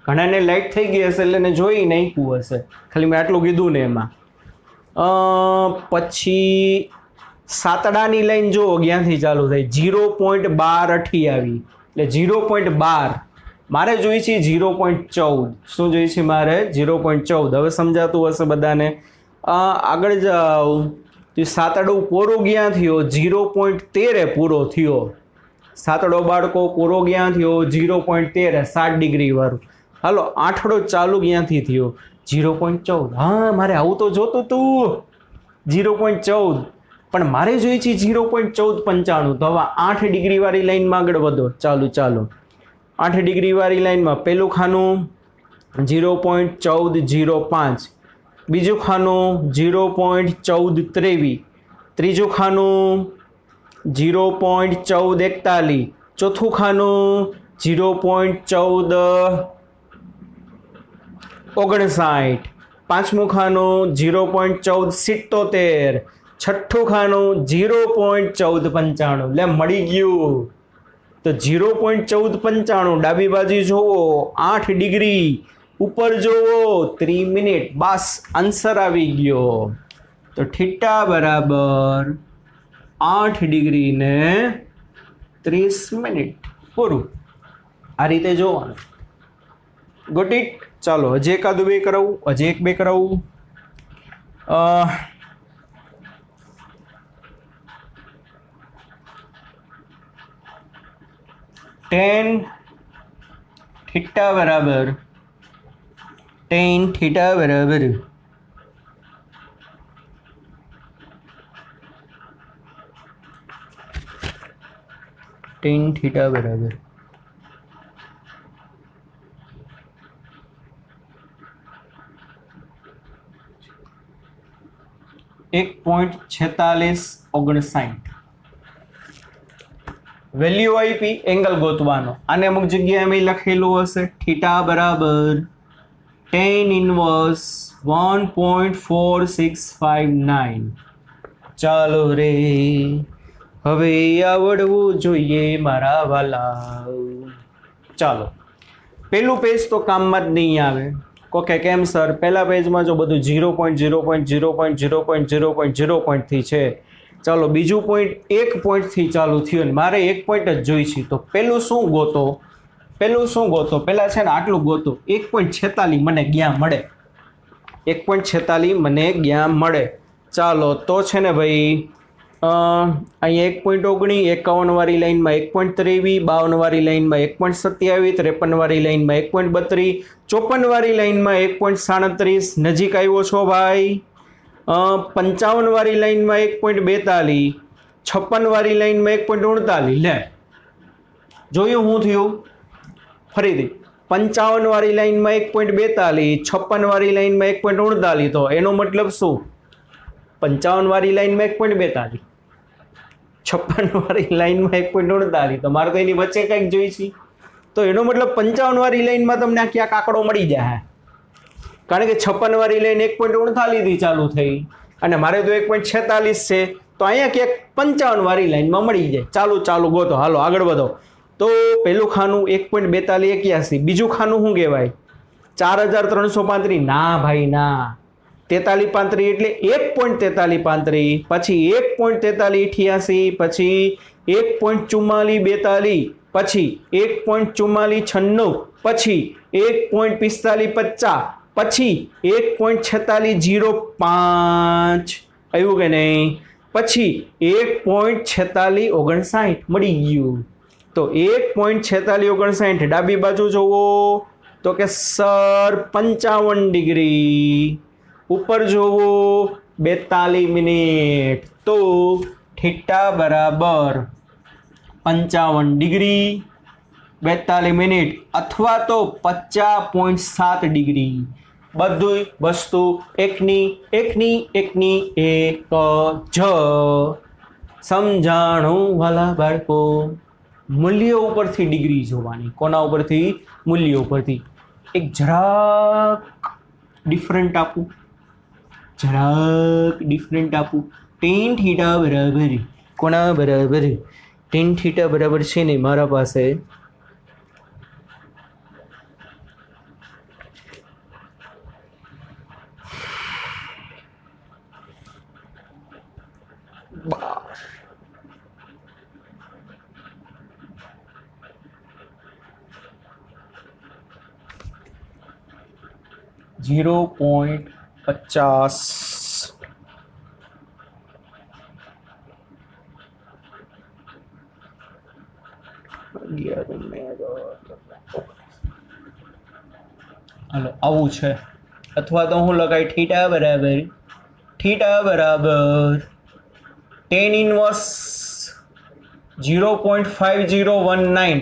ઘણાને લાઈટ થઈ ગઈ હશે એટલે એને જોઈ નાખ્યું હશે, ખાલી મેં આટલું કીધું ને એમાં. પછી સાતડાની લાઈન જુઓ ક્યાંથી ચાલુ થઈ? 0.12 આવી, એટલે 0.12. મારે જોઈ છે 0.14. શું જોઈ છે મારે? 0.14. હવે સમજાતું હશે બધાને. આગળ જાઓ તો સાતડો પૂરો ક્યાં થયો? 0.13 પૂરો થયો. સાતડો બાળકો પૂરો ક્યાં થયો? 0.13, 60 ડિગ્રી વાળું. હાલો, આઠડો ચાલુ ક્યાંથી થયો? 0.14. હા, મારે આવું તો જોતું તું, 0.14. પણ મારે જોઈ છે 0.1495. તો હવે 8 ડિગ્રી વાળી લાઈનમાં આગળ વધો. ચાલો 8 ડિગ્રી વાળી લાઈનમાં પહેલું ખાનું 0.1405, બીજું ખાનું 0.1423, ત્રીજું ખાનું 0.1441, ચોથું ખાનું 0.1459, પાંચમું ખાનું 0.1477, છઠ્ઠું ખાનું 0.1495. લે મળી ગયું. તો 0.1495 ડાબી બાજુ જોવો 8 ડિગ્રી, ઉપર જોવો 3 મિનિટ, બસ આન્સર આવી ગયો. તો થીટા બરાબર 8 ડિગ્રી ને 30 મિનિટ. પૂરું. આ રીતે જોવાનું. Got it. ચાલો હજી એકાદું બે કરાવું, હજી એક બે કરાવું. 10 થીટા બરાબર 10 થીટા બરાબર 10 થીટા બરાબર 1.4659. વેલ્યુ આપી, એંગલ ગોતવાનો. આને અમુક જગ્યાએ મેં લખેલું હશે, થીટા બરાબર 10 ઇનવર્સ 1.4659. ચાલો રે, હવે આવડવું જોઈએ મારા વાલા. ચાલો, પેલું પેજ તો કામમાં જ નહીં આવે. ઓકે, કેમ સર? પહેલા પેજમાં જો બધું 0.0.0.0.0.0 થી છે. ચાલો, બીજું પોઈન્ટ 1 પોઈન્ટથી ચાલુ થયું ને મારે 1 પોઈન્ટ જ જોઈ છે. તો પેલું શું ગોતો? પહેલાં છે ને આટલું ગોતો. 1.46 મને ક્યાં મળે? 1.46 મને ક્યાં મળે? ચાલો, તો છે ને ભાઈ અહીંયા 1.19, 51 વાળી લાઈનમાં 1.23, 52 વાળી લાઈનમાં 1.27, 53 વાળી લાઈનમાં 1.32, 54 વાળી લાઈનમાં 1.37. નજીક આવ્યો છો ભાઈ. 55 વાળી લાઈનમાં 1.42, 56 વાળી લાઈનમાં 1.39. લે, જોયું શું થયું? ફરીથી 55 વાળી લાઈનમાં 1.42, 56 વાળી લાઈનમાં 1.39. તો એનો મતલબ શું? 55 વાળી લાઈનમાં 1.42, 56 વાળી લાઈનમાં 1.39. તો મારે તો એની વચ્ચે કંઈક જોઈ છે. તો એનો મતલબ 55 વાળી લાઈનમાં તમને ક્યાંક આંકડો મળી જાય, કારણ કે 56 વાળી લાઈન 1.39 થી ચાલુ થઈ અને મારે તો 1.46 છે. તો અહીંયા ક્યાંક 55 વાળી લાઈનમાં મળી જાય. ચાલો ગોતો. હાલો આગળ વધો. તો પેલું ખાનું 1.4281, બીજું ખાનું શું કહેવાય? 4335. ના ભાઈ ના, 4335 એટલે 1.4335, પછી 1.4388, પછી 1.4442, પછી 1.4496, પછી 1.4550, પછી 1.4605 આવ્યું કે નહીં? પછી 1.4659 મળી ગયું. તો 1.4659 ડાબી બાજુ જોવો તો કે સર 55 ડિગ્રી, ઉપર જોવો 42 મિનિટ. તો થીટા બરાબર 55 ડિગ્રી 42 મિનિટ અથવા તો 50.7 ડિગ્રી. બધું વસ્તુ એકની એક જ. સમજાણું વાલા બાળકો. મૂલ્યો ઉપરથી ડિગ્રી જોવાની. કોના ઉપરથી? મૂલ્યો ઉપરથી. એક જરાક ડિફરન્ટ આપું. ટેન થીટા બરાબર કોના બરાબર? ટેન થીટા બરાબર છે ને મારા પાસે .50 હાલો આવું છે. અથવા તો હું લગાવી થીટા બરાબર 10 ઇન્વર્સ 0.5019.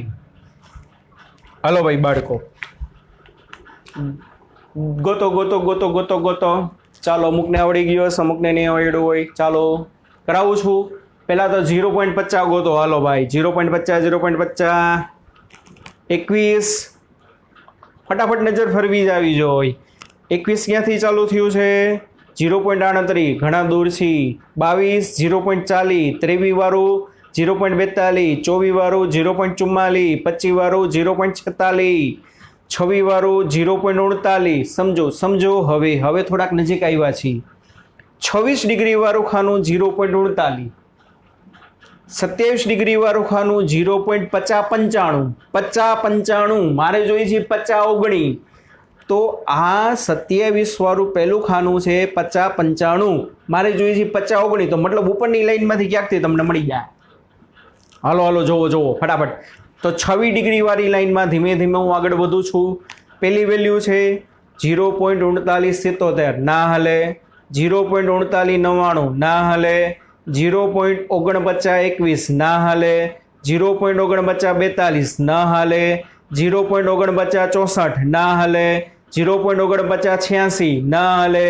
હાલો ભાઈ બાળકો, ગોતો. ચાલો, અમુકને આવડી ગયો હશે, અમુકને નહીં આવડ્યું હોય. ચાલો કરાવું છું. પહેલાં તો 0.50 ગોતો. હાલો ભાઈ, 0.50 21. ફટાફટ નજર ફરવી જ આવી જોઈએ. 21 ક્યાંથી ચાલુ થયું છે? 0.38 ઘણા દૂરથી. 22 0.40, 23 વાળું 0.42, 24 વાળું 0.44, 25 વાળું 0.46, 26 વાળું 0.39. સમજો હવે થોડાક નજીક આવ્યા છીએ. 26 ડિગ્રી વાળું ખાનું 0.39, 27 ડિગ્રી વાળું ખાનું 0.5095. મારે જોઈએ છે 50 તો આ 27 વાળું પહેલું ખાનું છે 5095. મારે જોઈએ છે 50 તો મતલબ ઉપરની લાઈનમાંથી ક્યાંકથી તમને મળી જાય. હાલો જોવો ફટાફટ. તો 26 ડિગ્રી વાળી લાઈનમાં ધીમે ધીમે હું આગળ વધું છું. પહેલી વેલ્યુ છે 0.3977 ના હલે, 0.3999 ના હલે, 0.4921 ના હાલે, 0.4942 ના હાલે, 0.4964 ના હાલે, 0.4986 ના હાલે,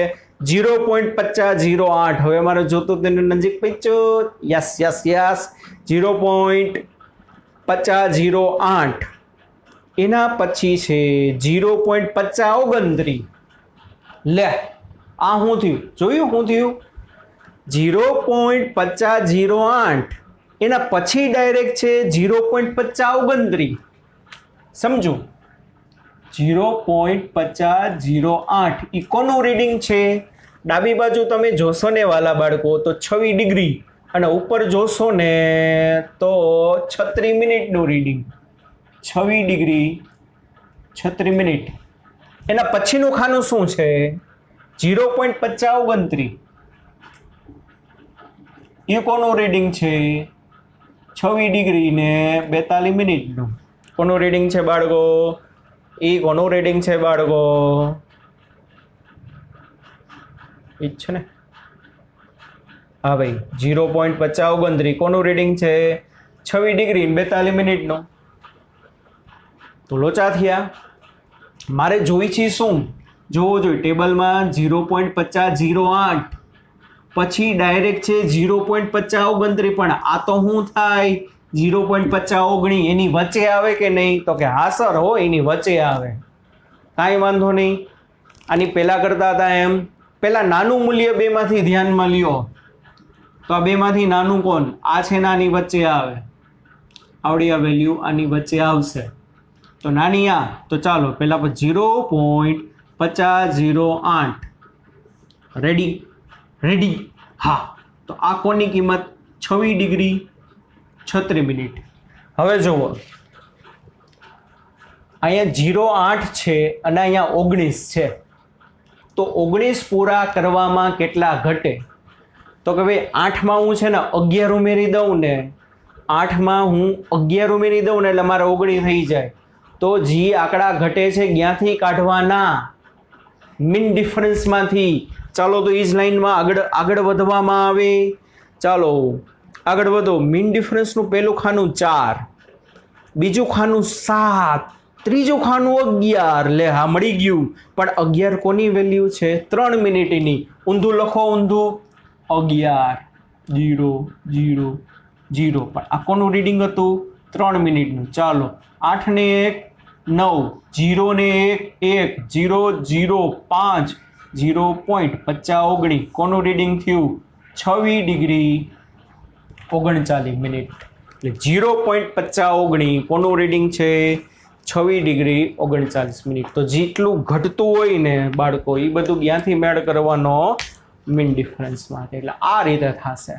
0.5008. હવે મારે જોતું તેની નજીક પહોંચ્યો. યસ 0.5008. એના પછી છે 0.5029. લે આ શું થયું? જોયું શું થયું? 0.5008. એના પછી ડાયરેક્ટ છે 0.5029. સમજો 0.5008 ઇકોનું રીડિંગ છે. ડાબી બાજુ તમે જોશો ને વાલા બાળકો તો 26 ડિગ્રી અને ઉપર જોશો ને તો 36 મિનિટનું રીડિંગ. 26 degree 36 minute. એના પછીનું ખાનું શું છે? 0.5029. એ કોનું રીડિંગ છે? 26 ડિગ્રી ને 42 મિનિટનું. કોનું રીડિંગ છે બાળકો? એ કોનું રીડિંગ છે બાળકો? એ જ છે ને. હા ભાઈ, 0.5029 કોનું રીડિંગ છે? 26 ડિગ્રી 42 મિનિટનું. તો લોચા થયા. મારે જોઈ છે શું? જોવો જોઈએ ટેબલમાં 0.5008 પછી ડાયરેક્ટ છે 0.5029. પણ આ તો શું થાય? 0.5019 એની વચ્ચે આવે કે નહીં? તો કે હા સર હો, એની વચ્ચે આવે. કાંઈ વાંધો નહીં. આની પહેલાં કરતા હતા એમ. પહેલાં નાનું મૂલ્ય બેમાંથી ધ્યાનમાં લ્યો. તો આ બેમાંથી નાનું કોણ? આ છે ને આની વચ્ચે આવે. આવડી આ વેલ્યુ આની વચ્ચે આવશે. તો નાની આ. તો ચાલો પહેલાં 0.5008. રેડી? હા. તો આ કોની કિંમત? 26 ડિગ્રી 36 મિનિટ. હવે જુઓ, અહીંયા 08 છે અને અહીંયા 19 છે. તો 19 પૂરા કરવામાં કેટલા ઘટે? તો કે ભાઈ 8માં હું છે ને 11 ઉમેરી દઉં ને, 8માં હું 11 ઉમેરી દઉં ને એટલે મારે 19 થઈ જાય. તો જે આંકડા ઘટે છે ક્યાંથી કાઢવાના? મીન ડિફરન્સમાંથી. ચાલો તો એ જ લાઈનમાં આગળ વધવામાં આવે. ચાલો આગળ વધો. મીન ડિફરન્સનું પહેલું ખાનું 4, બીજું ખાનું 7, ત્રીજું ખાનું 11. લે હા મળી ગયું. પણ 11 કોની વેલ્યુ છે? 3 મિનિટની. ઊંધું લખો, ઊંધું 11 0 0 0. પણ આ કોનું રીડિંગ હતું? 3 મિનિટનું. ચાલો 8 ને 1 9, 0 ને 1 1, 0 0 5, 0.50 કોનું રીડિંગ થયું? 26 ડિગ્રી 39 મિનિટ. એટલે 0.50 કોનું રીડિંગ છે? 26 ડિગ્રી 39 મિનિટ. તો જેટલું ઘટતું હોય ને બાળકો, એ બધું ક્યાંથી મેળ કરવાનો? મીન ડિફરન્સમાં. એટલે આ રીતે થશે,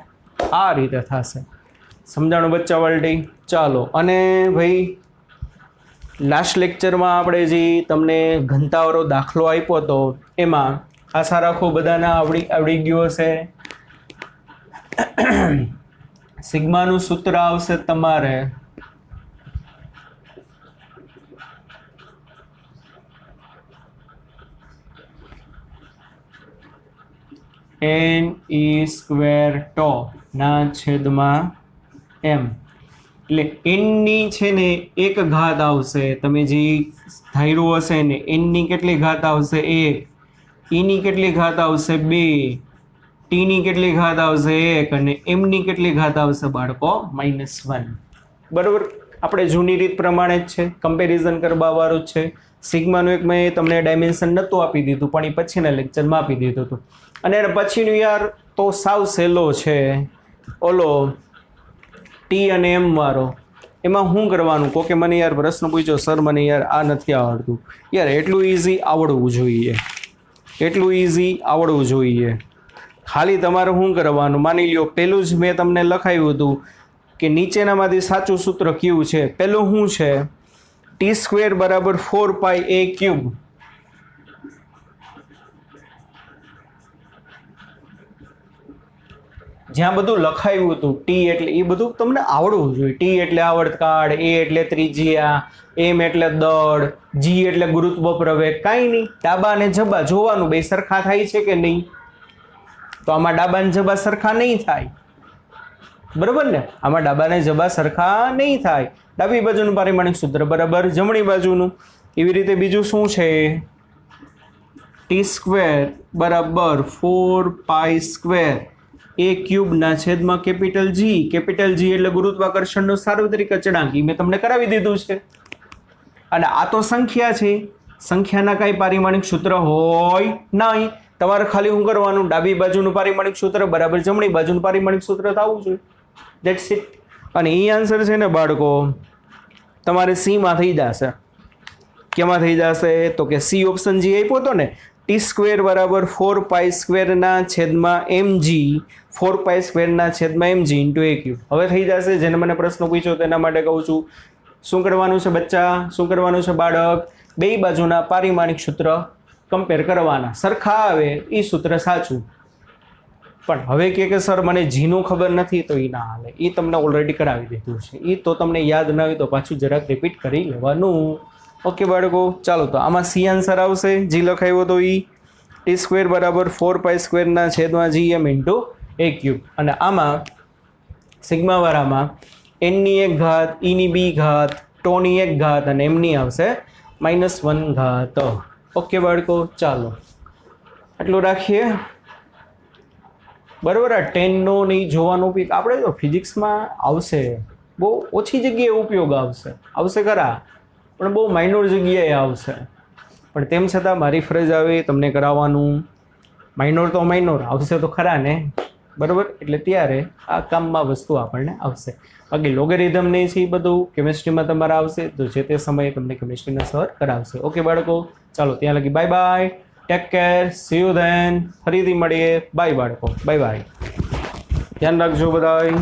આ રીતે થશે. સમજાણું બચ્ચા વાલટી? ચાલો. અને ભાઈ લાસ્ટ લેક્ચરમાં આપણે જે તમને ઘનતાવાળો દાખલો આપ્યો હતો એમાં આશા રાખો બધાના આવડી ગયો હશે. સિગ્માનું સૂત્ર આવશે તમારે n² ના છેદમાં m. એટલે એનની છે ને 1 ઘાત આવશે. તમે જે ધાર્યું હશે ને, એનની કેટલી ઘાત આવશે? 1. ઈની કેટલી ઘાત આવશે? 2. ટીની કેટલી ઘાત આવશે? 1. અને એમની કેટલી ઘાત આવશે બાળકો? -1. બરાબર. આપણે જૂની રીત પ્રમાણે જ છે, કમ્પેરિઝન કરવાવાળું જ છે. સિગ્માનું એક મેં તમને ડાયમેન્શન નહોતું આપી દીધું, પણ એ પછીના લેક્ચરમાં આપી દીધું હતું. અને પછીનું યાર તો સાવ સહેલો છે. ઓલો ટી અને એમ વાળો, એમાં શું કરવાનું? કહો કે મને યાર પ્રશ્ન પૂછ્યો સર, મને યાર આ નથી આવડતું. યાર એટલું ઇઝી આવડવું જોઈએ, એટલું ઇઝી આવડવું જોઈએ. ખાલી તમારે શું કરવાનું? માની લ્યો પહેલું જ મેં તમને લખાવ્યું હતું કે નીચેનામાંથી સાચું સૂત્ર કયું છે. પહેલું શું છે? t² = 4πa³. જ્યાં બધું લખાયું હતું ટી એટલે એ બધું તમને આવડવું જોઈએ. ટી એટલે આવર્તકાળ, એ એટલે ત્રિજ્યા, એમ એટલે દળ, જી એટલે ગુરુત્વ પ્રવેગ. કાંઈ નહીં, ડાબા અને જબા જોવાનું બે સરખા થાય છે કે નહીં. તો આમાં ડાબા અને જબા સરખા નહીં થાય, બરોબર ને? આમાં ડાબા અને જબા સરખા નહીં થાય. ડાબી બાજુનું પારિમાણિક સૂત્ર બરાબર જમણી બાજુનું. એવી રીતે બીજું શું છે? t² = 4π² a³ ના છેદમાં કેપિટલ જી. કેપિટલ જી એટલે ગુરુત્વાકર્ષણનો સાર્વત્રિક અચળાંક. મેં તમને કરાવી દીધું છે. અને આ તો સંખ્યા છે, સંખ્યાના કાંઈ પારિમાણિક સૂત્ર હોય નહીં. તમારે ખાલી શું કરવાનું? ડાબી બાજુનું પારિમાણિક સૂત્ર બરાબર જમણી બાજુનું પારિમાણિક સૂત્ર થવું જોઈએ. That's it. અને એ આન્સર છે ને બાળકો તમારે સીમાં થઈ જશે. કેમાં થઈ જશે? તો કે સી ઓપ્શન જે આપ્યો હતો ને, t² = 4π² ના છેદમાં mg, 4π² ના છેદમાં mg × a³. હવે થઈ જશે. જેને મને પ્રશ્ન પૂછ્યો તેના માટે કહું છું, શું કરવાનું છે બચ્ચા? શું કરવાનું છે બાળક? બે બાજુના પારિમાણિક સૂત્ર કમ્પેર કરવાના. સરખા આવે એ સૂત્ર સાચું. પણ હવે કે સર મને જીનું ખબર નથી, તો એ ના હાલે. એ તમને ઓલરેડી કરાવી દીધું છે. એ તો તમને યાદ ન હોય તો પાછું જરાક રિપીટ કરી લેવાનું. ઓકે બાળકો, ચાલો. તો આમાં સી આન્સર આવશે જી લખાયો તો એ t² = 4π² ના છેદમાં gm × a³. અને આમાં સિગ્માવાળામાં એનની 1 ઘાત, ઈની 2 ઘાત, ટોની 1 ઘાત અને એમની આવશે -1 ઘાત. ઓકે બાળકો, ચાલો આટલું રાખીએ. બરાબર. આ 10નો નહીં જોવાનો ઉપયોગ આપણે તો ફિઝિક્સમાં આવશે, બહુ ઓછી જગ્યાએ ઉપયોગ આવશે ખરા, પણ બહુ માઇનોર જગ્યાએ આવશે. પણ તેમ છતાં મારી ફરજ આવે તમને કરાવવાનું. માઇનોર તો માઇનોર આવશે તો ખરા ને, બરાબર? એટલે ત્યારે આ કામમાં વસ્તુ આપણને આવશે. બાકી લોગેરિધમ નહીં છે, એ બધું કેમિસ્ટ્રીમાં તમારે આવશે, તો જે તે સમયે તમને કેમિસ્ટ્રીના સર કરાવશે. ઓકે બાળકો, ચાલો ત્યાં લગી bye bye, take care, C you then. ફરીથી મળીએ. બાય બાળકો, બાય બાય. ધ્યાન રાખજો બધાય.